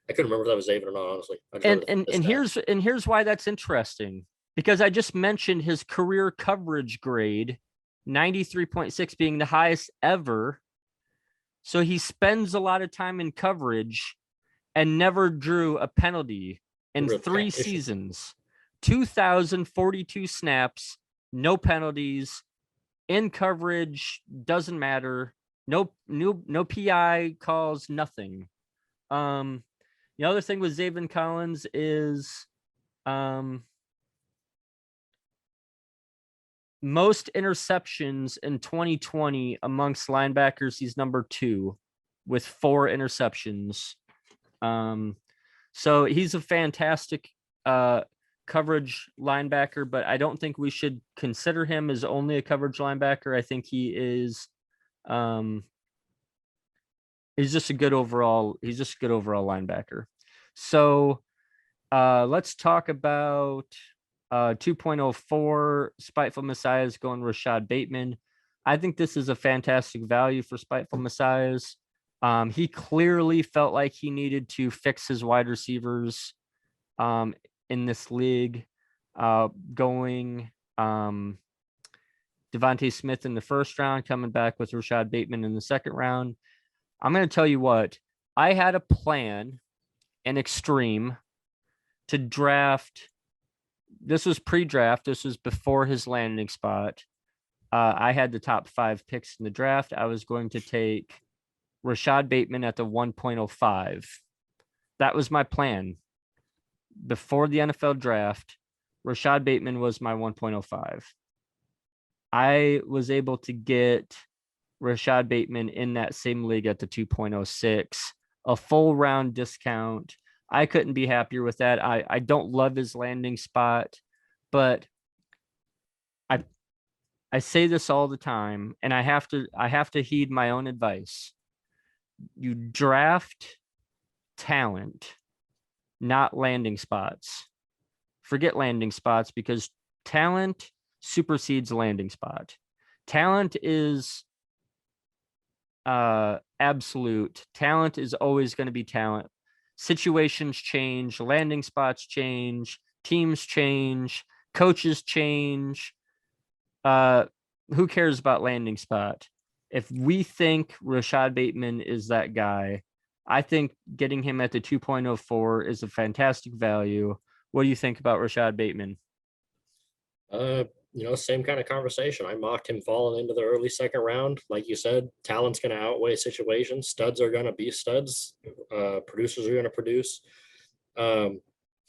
I couldn't remember if that was Zaven or not, honestly. And here's why that's interesting. Because I just mentioned his career coverage grade, 93.6 being the highest ever. So he spends a lot of time in coverage and never drew a penalty in 3 seasons. 2,042 snaps, no penalties, in coverage, doesn't matter. No PI calls, nothing. The other thing with Zaven Collins is Most interceptions in 2020 amongst linebackers, he's number 2 with 4 interceptions. So he's a fantastic coverage linebacker, but I don't think we should consider him as only a coverage linebacker. I think he is he's just a good overall linebacker. So let's talk about 2.04 Spiteful Messiahs going Rashad Bateman. I think this is a fantastic value for Spiteful Messiahs. He clearly felt like he needed to fix his wide receivers in this league, going Devontae Smith in the first round, coming back with Rashad Bateman in the second round. I'm going to tell you what, I had a plan in Extreme to draft. This was pre-draft. This was before his landing spot. I had the top 5 picks in the draft. I was going to take Rashad Bateman at the 1.05. That was my plan. Before the NFL draft, Rashad Bateman was my 1.05. I was able to get Rashad Bateman in that same league at the 2.06, a full round discount. I couldn't be happier with that. I don't love his landing spot, but I say this all the time, and I have to heed my own advice. You draft talent, not landing spots. Forget landing spots, because talent supersedes landing spot. Talent is absolute. Talent is always going to be talent. Situations change, landing spots change, teams change, coaches change. Who cares about landing spot? If we think Rashad Bateman is that guy, I think getting him at the 2.04 is a fantastic value. What do you think about Rashad Bateman? Same kind of conversation. I mocked him falling into the early second round. Like you said, talent's going to outweigh situations. Studs are going to be studs. Producers are going to produce.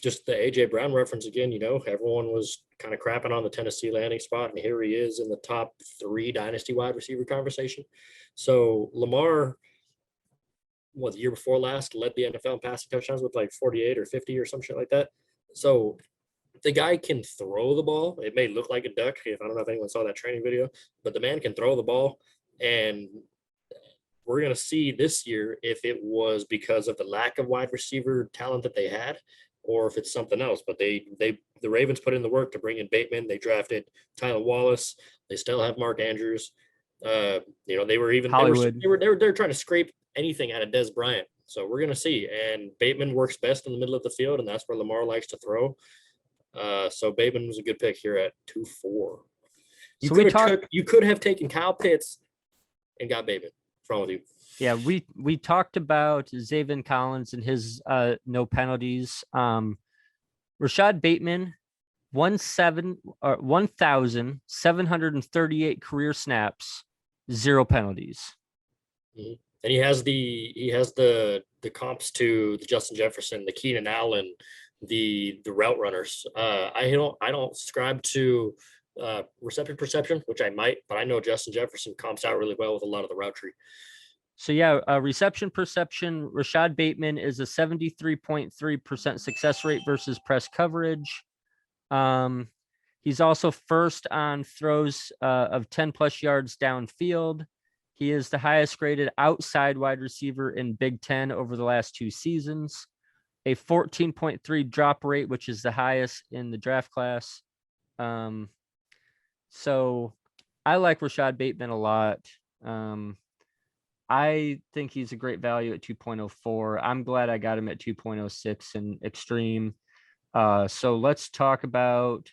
Just the AJ Brown reference again, everyone was kind of crapping on the Tennessee landing spot, and here he is in the top 3 dynasty wide receiver conversation. So Lamar, the year before last, led the NFL in passing touchdowns with like 48 or 50 or some shit like that. So the guy can throw the ball. It may look like a duck. I don't know if anyone saw that training video, but the man can throw the ball. And we're going to see this year if it was because of the lack of wide receiver talent that they had, or if it's something else. But the Ravens put in the work to bring in Bateman. They drafted Tyler Wallace. They still have Mark Andrews. They were even Hollywood. They were trying to scrape anything out of Des Bryant. So we're going to see. And Bateman works best in the middle of the field, and that's where Lamar likes to throw. So Bateman was a good pick here at 2.4. You could have taken Kyle Pitts and got Bateman. What's wrong with you? Yeah, we talked about Zaven Collins and his no penalties. Rashad Bateman, 1,738 career snaps, 0 penalties. Mm-hmm. And he has the comps to the Justin Jefferson, the Keenan Allen, the route runners. I don't subscribe to reception perception, which I might, but I know Justin Jefferson comps out really well with a lot of the route tree. So yeah, reception perception, Rashad Bateman is a 73.3% success rate versus press coverage. He's also first on throws of 10 plus yards downfield. He is the highest graded outside wide receiver in Big Ten over the last 2 seasons. A 14.3 drop rate, which is the highest in the draft class. So I like Rashad Bateman a lot. I think he's a great value at 2.04. I'm glad I got him at 2.06 in Extreme. So let's talk about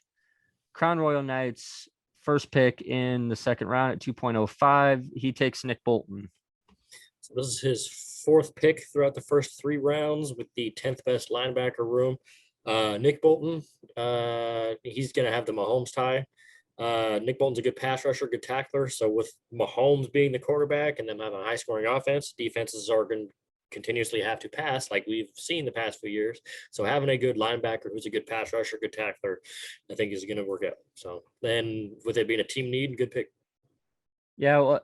Crown Royal Knights' first pick in the second round at 2.05. He takes Nick Bolton. So this is his 4th pick throughout the first 3 rounds with the 10th best linebacker room. Nick Bolton, he's going to have the Mahomes tie. Nick Bolton's a good pass rusher, good tackler. So with Mahomes being the quarterback and them having a high scoring offense, defenses are going continuously have to pass like we've seen the past few years. So having a good linebacker who's a good pass rusher, good tackler, I think is going to work out. So then with it being a team need, good pick. Yeah, well,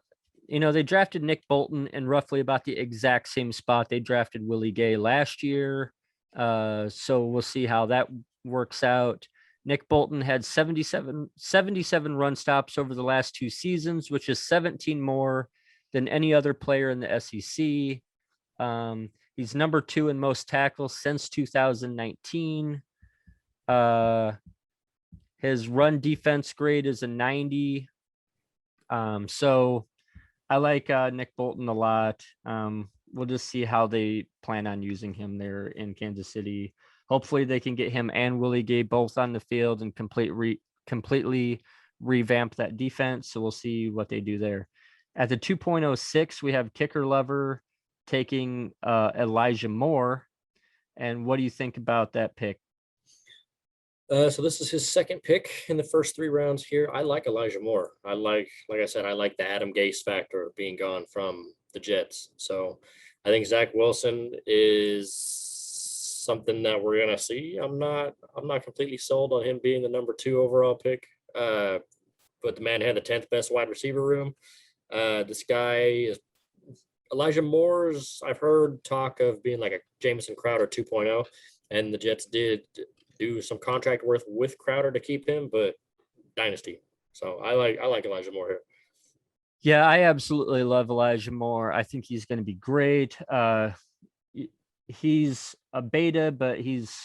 they drafted Nick Bolton in roughly about the exact same spot they drafted Willie Gay last year. So we'll see how that works out. Nick Bolton had 77 run stops over the last 2 seasons, which is 17 more than any other player in the SEC. He's number 2 in most tackles since 2019. His run defense grade is a 90. So I like Nick Bolton a lot. We'll just see how they plan on using him there in Kansas City. Hopefully they can get him and Willie Gay both on the field and completely revamp that defense. So we'll see what they do there. At the 2.06, we have kicker lover taking Elijah Moore. And what do you think about that pick? So this is his second pick in the first 3 rounds here. I like Elijah Moore. Like I said, I like the Adam Gase factor of being gone from the Jets. So I think Zach Wilson is something that we're gonna see. I'm not completely sold on him being the number 2 overall pick. But the man had the 10th best wide receiver room. This guy is Elijah Moore's. I've heard talk of being like a Jamison Crowder 2.0, and the Jets did do some contract worth with Crowder to keep him, but Dynasty. So I like Elijah Moore here. Yeah, I absolutely love Elijah Moore. I think he's going to be great. He's a beta, but he's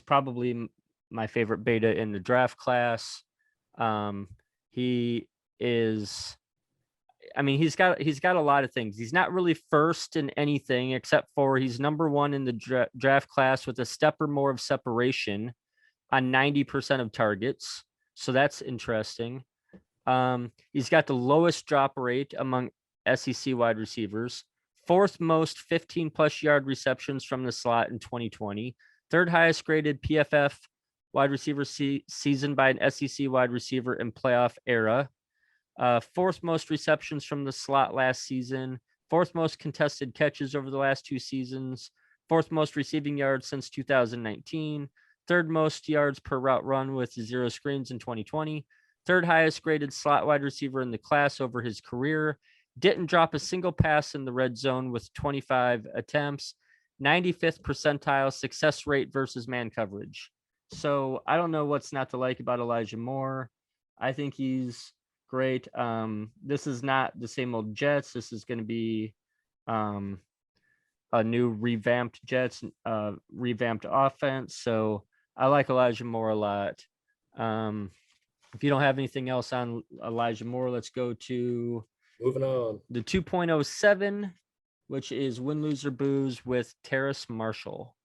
probably my favorite beta in the draft class. He is. I mean, he's got a lot of things. He's not really first in anything except for he's number 1 in the draft class with a step or more of separation on 90% of targets. So that's interesting. He's got the lowest drop rate among SEC wide receivers, 4th most 15+ yard receptions from the slot in 2020, 3rd highest graded PFF wide receiver season by an SEC wide receiver in playoff era. 4th most receptions from the slot last season, 4th most contested catches over the last 2 seasons, 4th most receiving yards since 2019, 3rd most yards per route run with 0 screens in 2020, 3rd highest graded slot wide receiver in the class over his career, didn't drop a single pass in the red zone with 25 attempts, 95th percentile success rate versus man coverage. So I don't know what's not to like about Elijah Moore. I think he's great. This is not the same old Jets. This is going to be a new revamped Jets, revamped offense. So I like Elijah Moore a lot. If you don't have anything else on Elijah Moore, let's go to moving on. The 2.07, which is Win, Lose, or Booze with Terrace Marshall.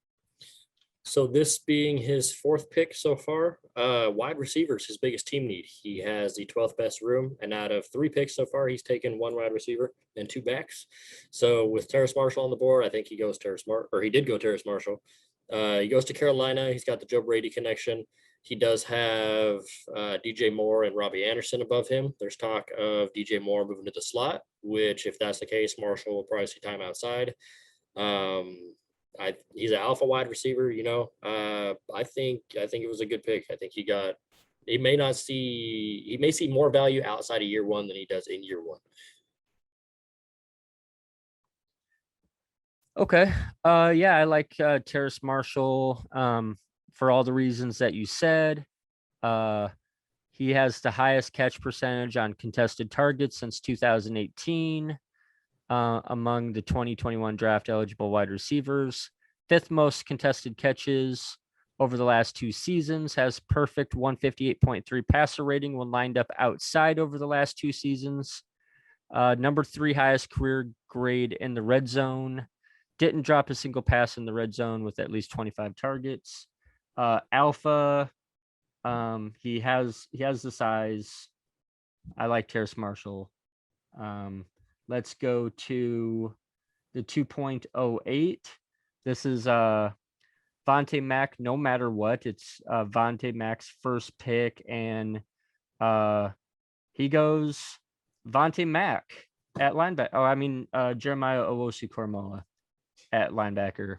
So this being his 4th pick so far, wide receivers, his biggest team need. He has the 12th best room, and out of 3 picks so far, he's taken 1 wide receiver and 2 backs. So with Terrace Marshall on the board, I think he goes he did go Terrace Marshall. He goes to Carolina. He's got the Joe Brady connection. He does have DJ Moore and Robbie Anderson above him. There's talk of DJ Moore moving to the slot, which if that's the case, Marshall will probably see time outside. He's an alpha wide receiver, I think it was a good pick. I think he may see more value outside of year 1 than he does in year 1. Okay. Yeah, I like Terrace Marshall for all the reasons that you said. He has the highest catch percentage on contested targets since 2018. Among the 2021 draft eligible wide receivers, 5th most contested catches over the last 2 seasons, has perfect 158.3 passer rating when lined up outside over the last 2 seasons. Number 3 highest career grade in the red zone, didn't drop a single pass in the red zone with at least 25 targets. Alpha, he has the size. I like Terrace Marshall. Let's go to the 2.08. This is Vontae Mack, no matter what. It's Vontae Mack's first pick, and he goes Vontae Mack at linebacker. Jeremiah Owusu-Koramoah at linebacker.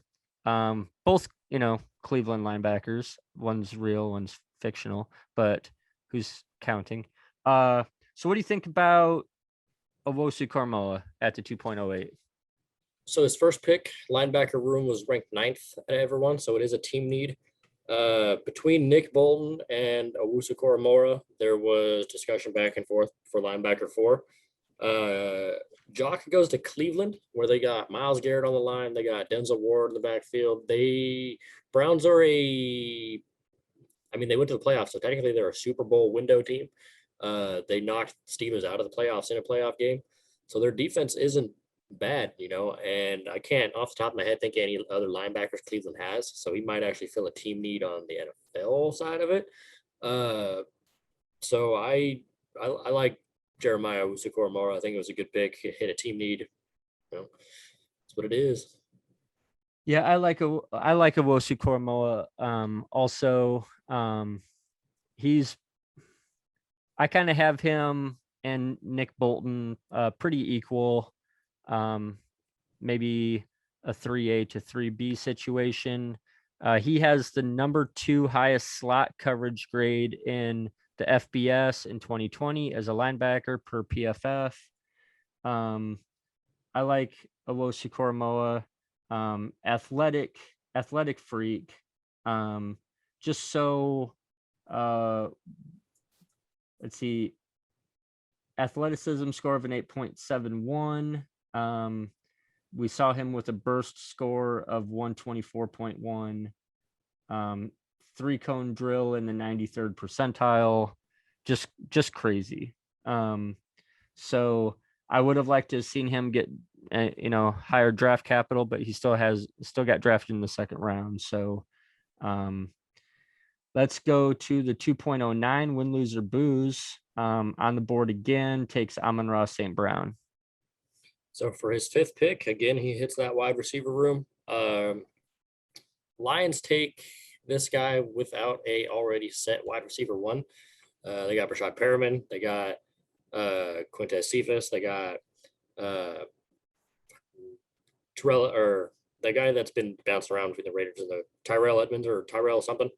Both, Cleveland linebackers. One's real, one's fictional, but who's counting? So what do you think about Owusu Kormoa at the 2.08? So his first pick, linebacker room, was ranked 9th at everyone, so it is a team need. Between Nick Bolton and Owusu Koromora, there was discussion back and forth for linebacker 4. Jock goes to Cleveland, where they got Myles Garrett on the line. They got Denzel Ward in the backfield. Browns are they went to the playoffs, so technically they're a Super Bowl window team. They knocked Steelers out of the playoffs in a playoff game. So their defense isn't bad, and I can't off the top of my head think of any other linebackers Cleveland has. So he might actually fill a team need on the NFL side of it. So I like Jeremiah Owusu-Koramoah. I think it was a good pick. Hit a team need. That's what it is. Yeah, I like Owusu Kormoa. Also, I kind of have him and Nick Bolton pretty equal. Maybe a 3A to 3B situation. He has the number 2 highest slot coverage grade in the FBS in 2020 as a linebacker per PFF. I like Owusu Kormoa. Athletic freak. Just so let's see, athleticism score of an 8.71. We saw him with a burst score of 124.1. 3-cone drill in the 93rd percentile. Just crazy. So I would have liked to have seen him get higher draft capital, but he still got drafted in the 2nd round. So let's go to the 2.09 win, lose, or booze. On the board again, takes Amon-Ra St. Brown. So for his 5th pick, again, he hits that wide receiver room. Lions take this guy without a already set wide receiver 1. They got Brashad Perriman. They got Quintez Cephas. They got Terrell, or that guy that's been bouncing around between the Raiders and the Tyrell Edmonds or Tyrell something.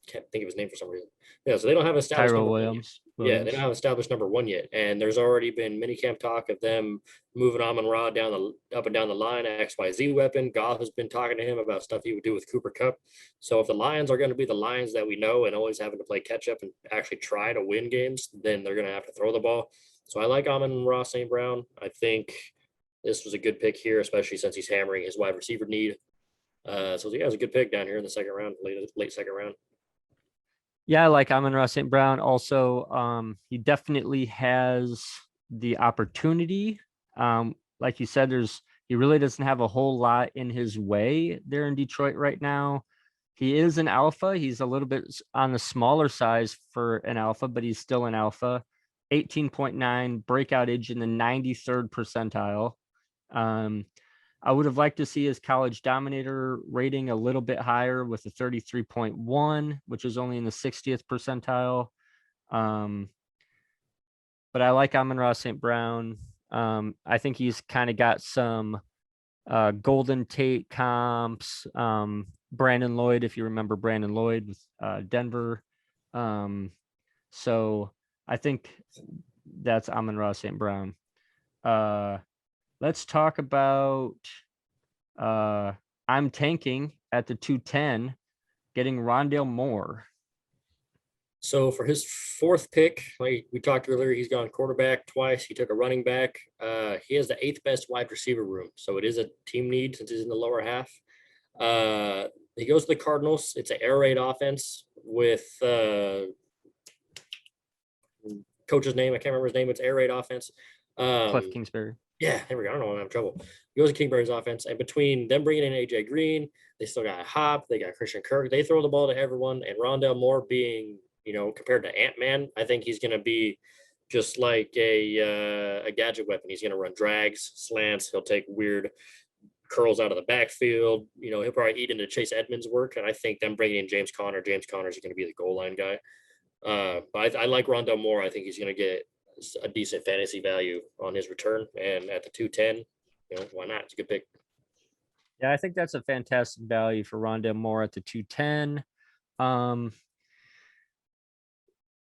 Can't think of his name for some reason. Yeah, so they don't have established Tyrell number Williams. Yeah, they don't have established number 1 yet, and there's already been minicamp talk of them moving Amon-Ra up and down the line, XYZ weapon. Goff has been talking to him about stuff he would do with Cooper Kupp. So if the Lions are going to be the Lions that we know and always having to play catch up and actually try to win games, then they're going to have to throw the ball. So I like Amon-Ra St. Brown. I think this was a good pick here, especially since he's hammering his wide receiver need. So yeah, it was a good pick down here in the 2nd round, late 2nd round. Yeah, I like Amon-Ra St. Brown. Also, he definitely has the opportunity. Like you said, he really doesn't have a whole lot in his way there in Detroit right now. He is an alpha. He's a little bit on the smaller size for an alpha, but he's still an alpha. 18.9 breakout age in the 93rd percentile. I would have liked to see his college dominator rating a little bit higher with a 33.1, which is only in the 60th percentile. But I like Amon-Ra St. Brown. I think he's kind of got some Golden Tate comps. Brandon Lloyd, if you remember Brandon Lloyd with Denver. So I think that's Amon-Ra St. Brown. Let's talk about I'm tanking at the 210, getting Rondale Moore. So for his 4th pick, like we talked earlier, he's gone quarterback twice. He took a running back. He has the 8th best wide receiver room. So it is a team need since he's in the lower half. He goes to the Cardinals. It's an air raid offense with coach's name. I can't remember his name. It's air raid offense. Cliff Kingsbury. Yeah, there we go. I don't know why I'm having trouble. He goes to Kingsbury's offense, and between them bringing in AJ Green, they still got Hop, they got Christian Kirk. They throw the ball to everyone, and Rondale Moore being, compared to Ant-Man, I think he's going to be just like a gadget weapon. He's going to run drags, slants. He'll take weird curls out of the backfield. He'll probably eat into Chase Edmonds' work, and I think them bringing in James Conner. James Conner's going to be the goal line guy. But I like Rondale Moore. I think he's going to get a decent fantasy value on his return, and at the 210, why not? It's a good pick. Yeah, I think that's a fantastic value for Rondale Moore at the 210.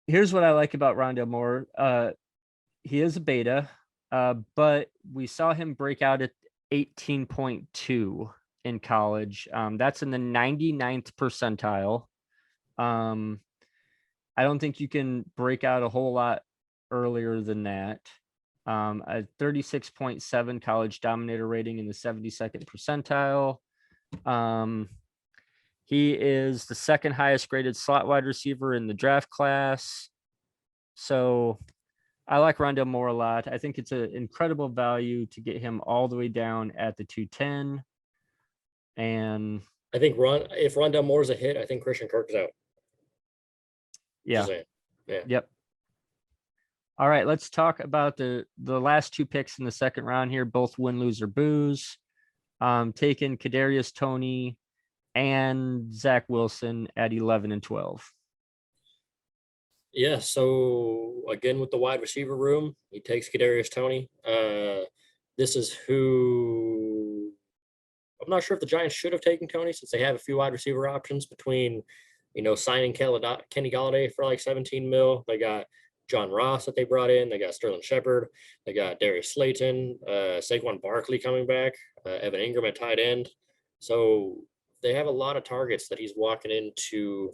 Here's what I like about Rondale Moore. He is a beta, but we saw him break out at 18.2 in college. That's in the 99th percentile. I don't think you can break out a whole lot earlier than that. A 36.7 college dominator rating in the 72nd percentile. He is the second highest graded slot wide receiver in the draft class. So I like Rondale Moore a lot. I think it's an incredible value to get him all the way down at the 210. And I think if Rondale Moore's a hit, I think Christian Kirk is out. yeah. Yeah. Yep. All right, let's talk about the last two picks in the second round here, both win, lose, or booze. Taking Kadarius Toney and Zach Wilson at 11 and 12. Yeah, so again with the wide receiver room, he takes Kadarius Toney. This is who I'm not sure if the Giants should have taken Toney, since they have a few wide receiver options between, signing Kenny Golladay for like 17 mil. They got John Ross that they brought in. They got Sterling Shepard. They got Darius Slayton, Saquon Barkley coming back, Evan Ingram at tight end. So they have a lot of targets that he's walking into.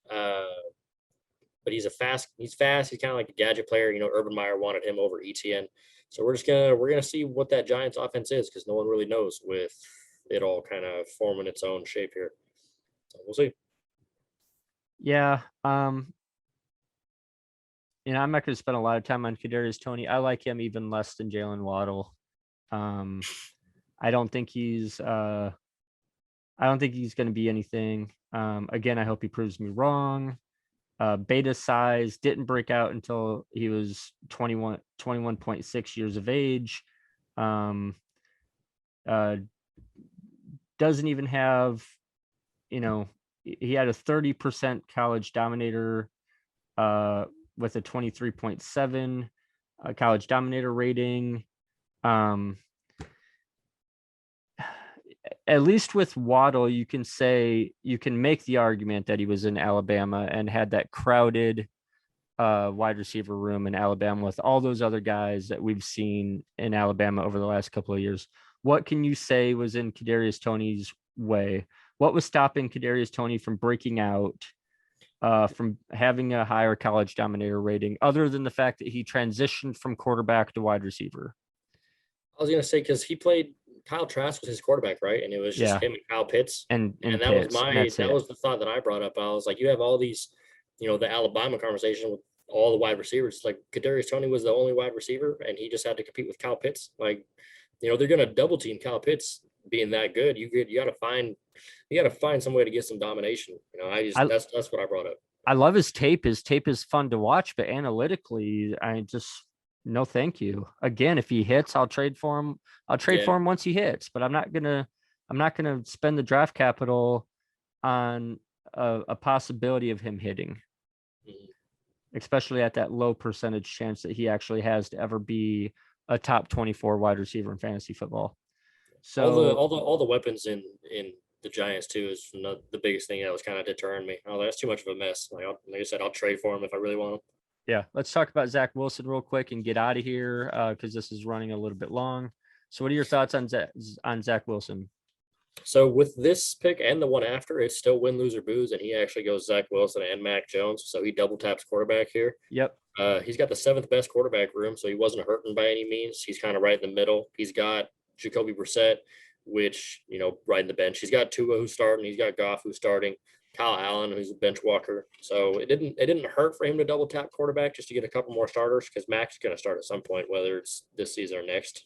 But he's fast. He's kind of like a gadget player. Urban Meyer wanted him over ETN. So we're gonna see what that Giants offense is, because no one really knows, with it all kind of forming its own shape here. So we'll see. Yeah. I'm not going to spend a lot of time on Kadarius Toney. I like him even less than Jalen Waddle. I don't think he's going to be anything. Again, I hope he proves me wrong. Beta size didn't break out until he was 21.6 years of age. Doesn't even have, he had a 30% college dominator with a 23.7 college dominator rating. At least with Waddle, you can make the argument that he was in Alabama and had that crowded wide receiver room in Alabama with all those other guys that we've seen in Alabama over the last couple of years. What can you say was in Kadarius Toney's way? What was stopping Kadarius Toney from breaking out, from having a higher college dominator rating, other than the fact that he transitioned from quarterback to wide receiver? I was gonna say, because he played, Kyle Trask was his quarterback, right? And it was just him and Kyle Pitts. And that Pitts, was the thought that I brought up. I was like, you have all these, the Alabama conversation with all the wide receivers. Like, Kadarius Toney was the only wide receiver, and he just had to compete with Kyle Pitts. Like, they're gonna double team Kyle Pitts being that good. You gotta find some way to get some domination. That's what I brought up. I love his tape. His tape is fun to watch, but analytically, no, thank you. Again, if he hits, I'll trade for him. I'll trade for him once he hits, but I'm not gonna spend the draft capital on a possibility of him hitting, especially at that low percentage chance that he actually has to ever be a top 24 wide receiver in fantasy football. So all the weapons in the Giants too is the biggest thing that was kind of deterring me. Oh, that's too much of a mess. Like I said, I'll trade for him if I really want him. Yeah, let's talk about Zach Wilson real quick and get out of here, because this is running a little bit long. So what are your thoughts on Zach Wilson? So with this pick and the one after, it's still win, lose, or booze, and he actually goes Zach Wilson and Mac Jones. So he double taps quarterback here. Yep. He's got the 7th best quarterback room, so he wasn't hurting by any means. He's kind of right in the middle. He's got Jacoby Brissett, which, right in the bench. He's got Tua, who's starting. He's got Goff, who's starting. Kyle Allen, who's a bench walker. So it didn't hurt for him to double tap quarterback just to get a couple more starters, because Mac's going to start at some point, whether it's this season or next.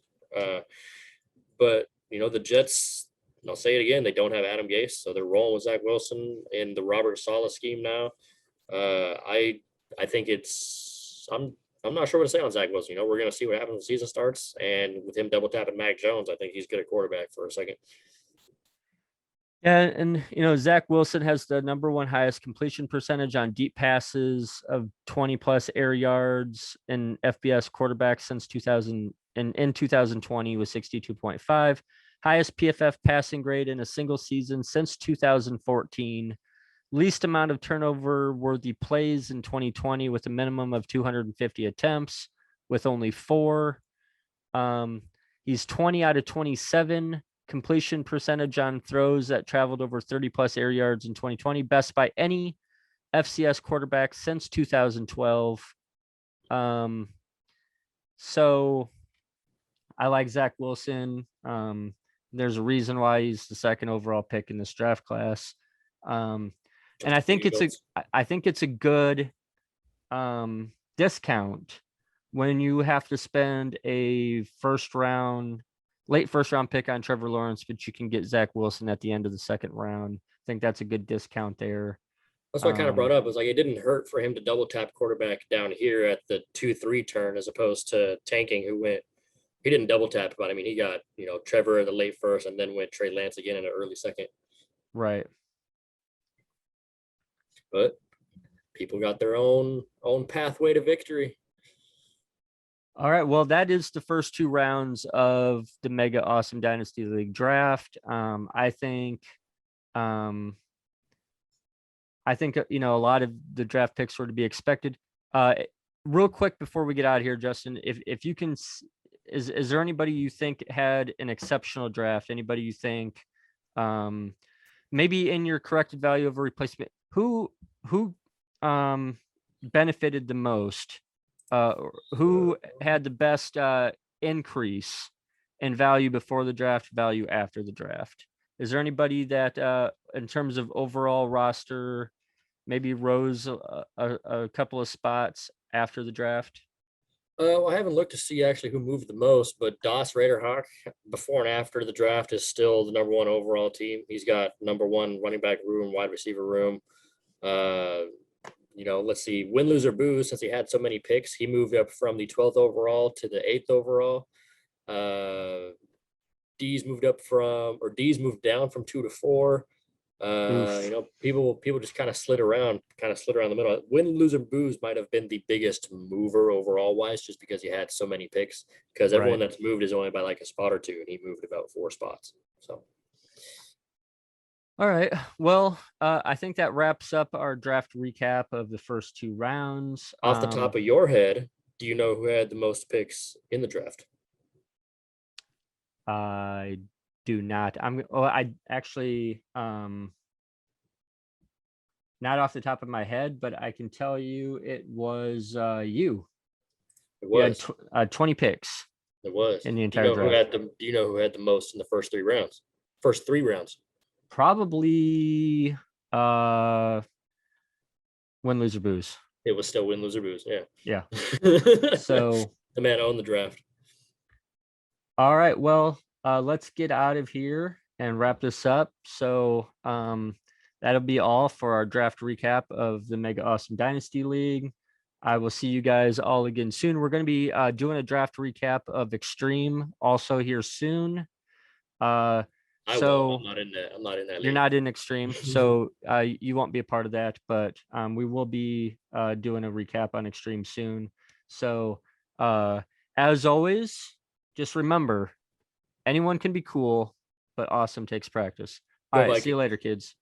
But the Jets, and I'll say it again, they don't have Adam Gase, so they're rolling with Zach Wilson in the Robert Saleh scheme now. I think I'm not sure what to say on Zach Wilson. We're going to see what happens when the season starts, and with him double tapping Mac Jones, I think he's good at quarterback for a second. Yeah, and Zach Wilson has the number 1 highest completion percentage on deep passes of 20 plus air yards in FBS quarterbacks since 2000, and in 2020 was 62.5. highest PFF passing grade in a single season since 2014, least amount of turnover worthy plays in 2020 with a minimum of 250 attempts with only 4. He's 20 out of 27 completion percentage on throws that traveled over 30 plus air yards in 2020, best by any FCS quarterback since 2012. So I like Zach Wilson. There's a reason why he's the second overall pick in this draft class. And I think it's a good discount when you have to spend a late first round pick on Trevor Lawrence, but you can get Zach Wilson at the end of the second round. I think that's a good discount there. That's what I kind of brought up, was like, it didn't hurt for him to double tap quarterback down here at the 2-3 turn, as opposed to tanking, he didn't double tap, but I mean, he got, Trevor in the late first and then went Trey Lance again in the early second. Right. But people got their own pathway to victory. All right. Well, that is the first 2 rounds of the Mega Awesome Dynasty League draft. I think, a lot of the draft picks were to be expected. Real quick before we get out of here, Justin, if you can, is there anybody you think had an exceptional draft? Anybody you think, maybe in your corrected value of a replacement, who benefited the most? Who had the best increase in value before the draft, value after the draft? Is there anybody that, in terms of overall roster, maybe rose a couple of spots after the draft? Well, I haven't looked to see actually who moved the most, but Das Raderhawk before and after the draft is still the number 1 overall team. He's got number 1 running back room, wide receiver room. Let's see, win, lose, or booze. Since he had so many picks, he moved up from the 12th overall to the 8th overall. D's moved down from 2 to 4. People just kind of slid around the middle. Win, lose, or booze might have been the biggest mover overall wise, just because he had so many picks. Because everyone that's moved is only by like a spot or 2, and he moved about 4 spots. So. All right. Well, I think that wraps up our draft recap of the first 2 rounds. Off the top of your head, do you know who had the most picks in the draft? I do not. I actually, not off the top of my head, but I can tell you it was you. It was. You had 20 picks. It was. In the entire draft. Do you know who had the most in the first 3 rounds? First 3 rounds. Probably win, lose, or booze. It was still win, lose, or booze. Yeah. Yeah. So the man owned the draft. All right. Well, let's get out of here and wrap this up. So that'll be all for our draft recap of the Mega Awesome Dynasty League. I will see you guys all again soon. We're going to be doing a draft recap of Extreme also here soon. I'm not in that. You're not in Extreme, so you won't be a part of that. But we will be doing a recap on Extreme soon. So as always, just remember, anyone can be cool, but awesome takes practice. All right, see you later, kids.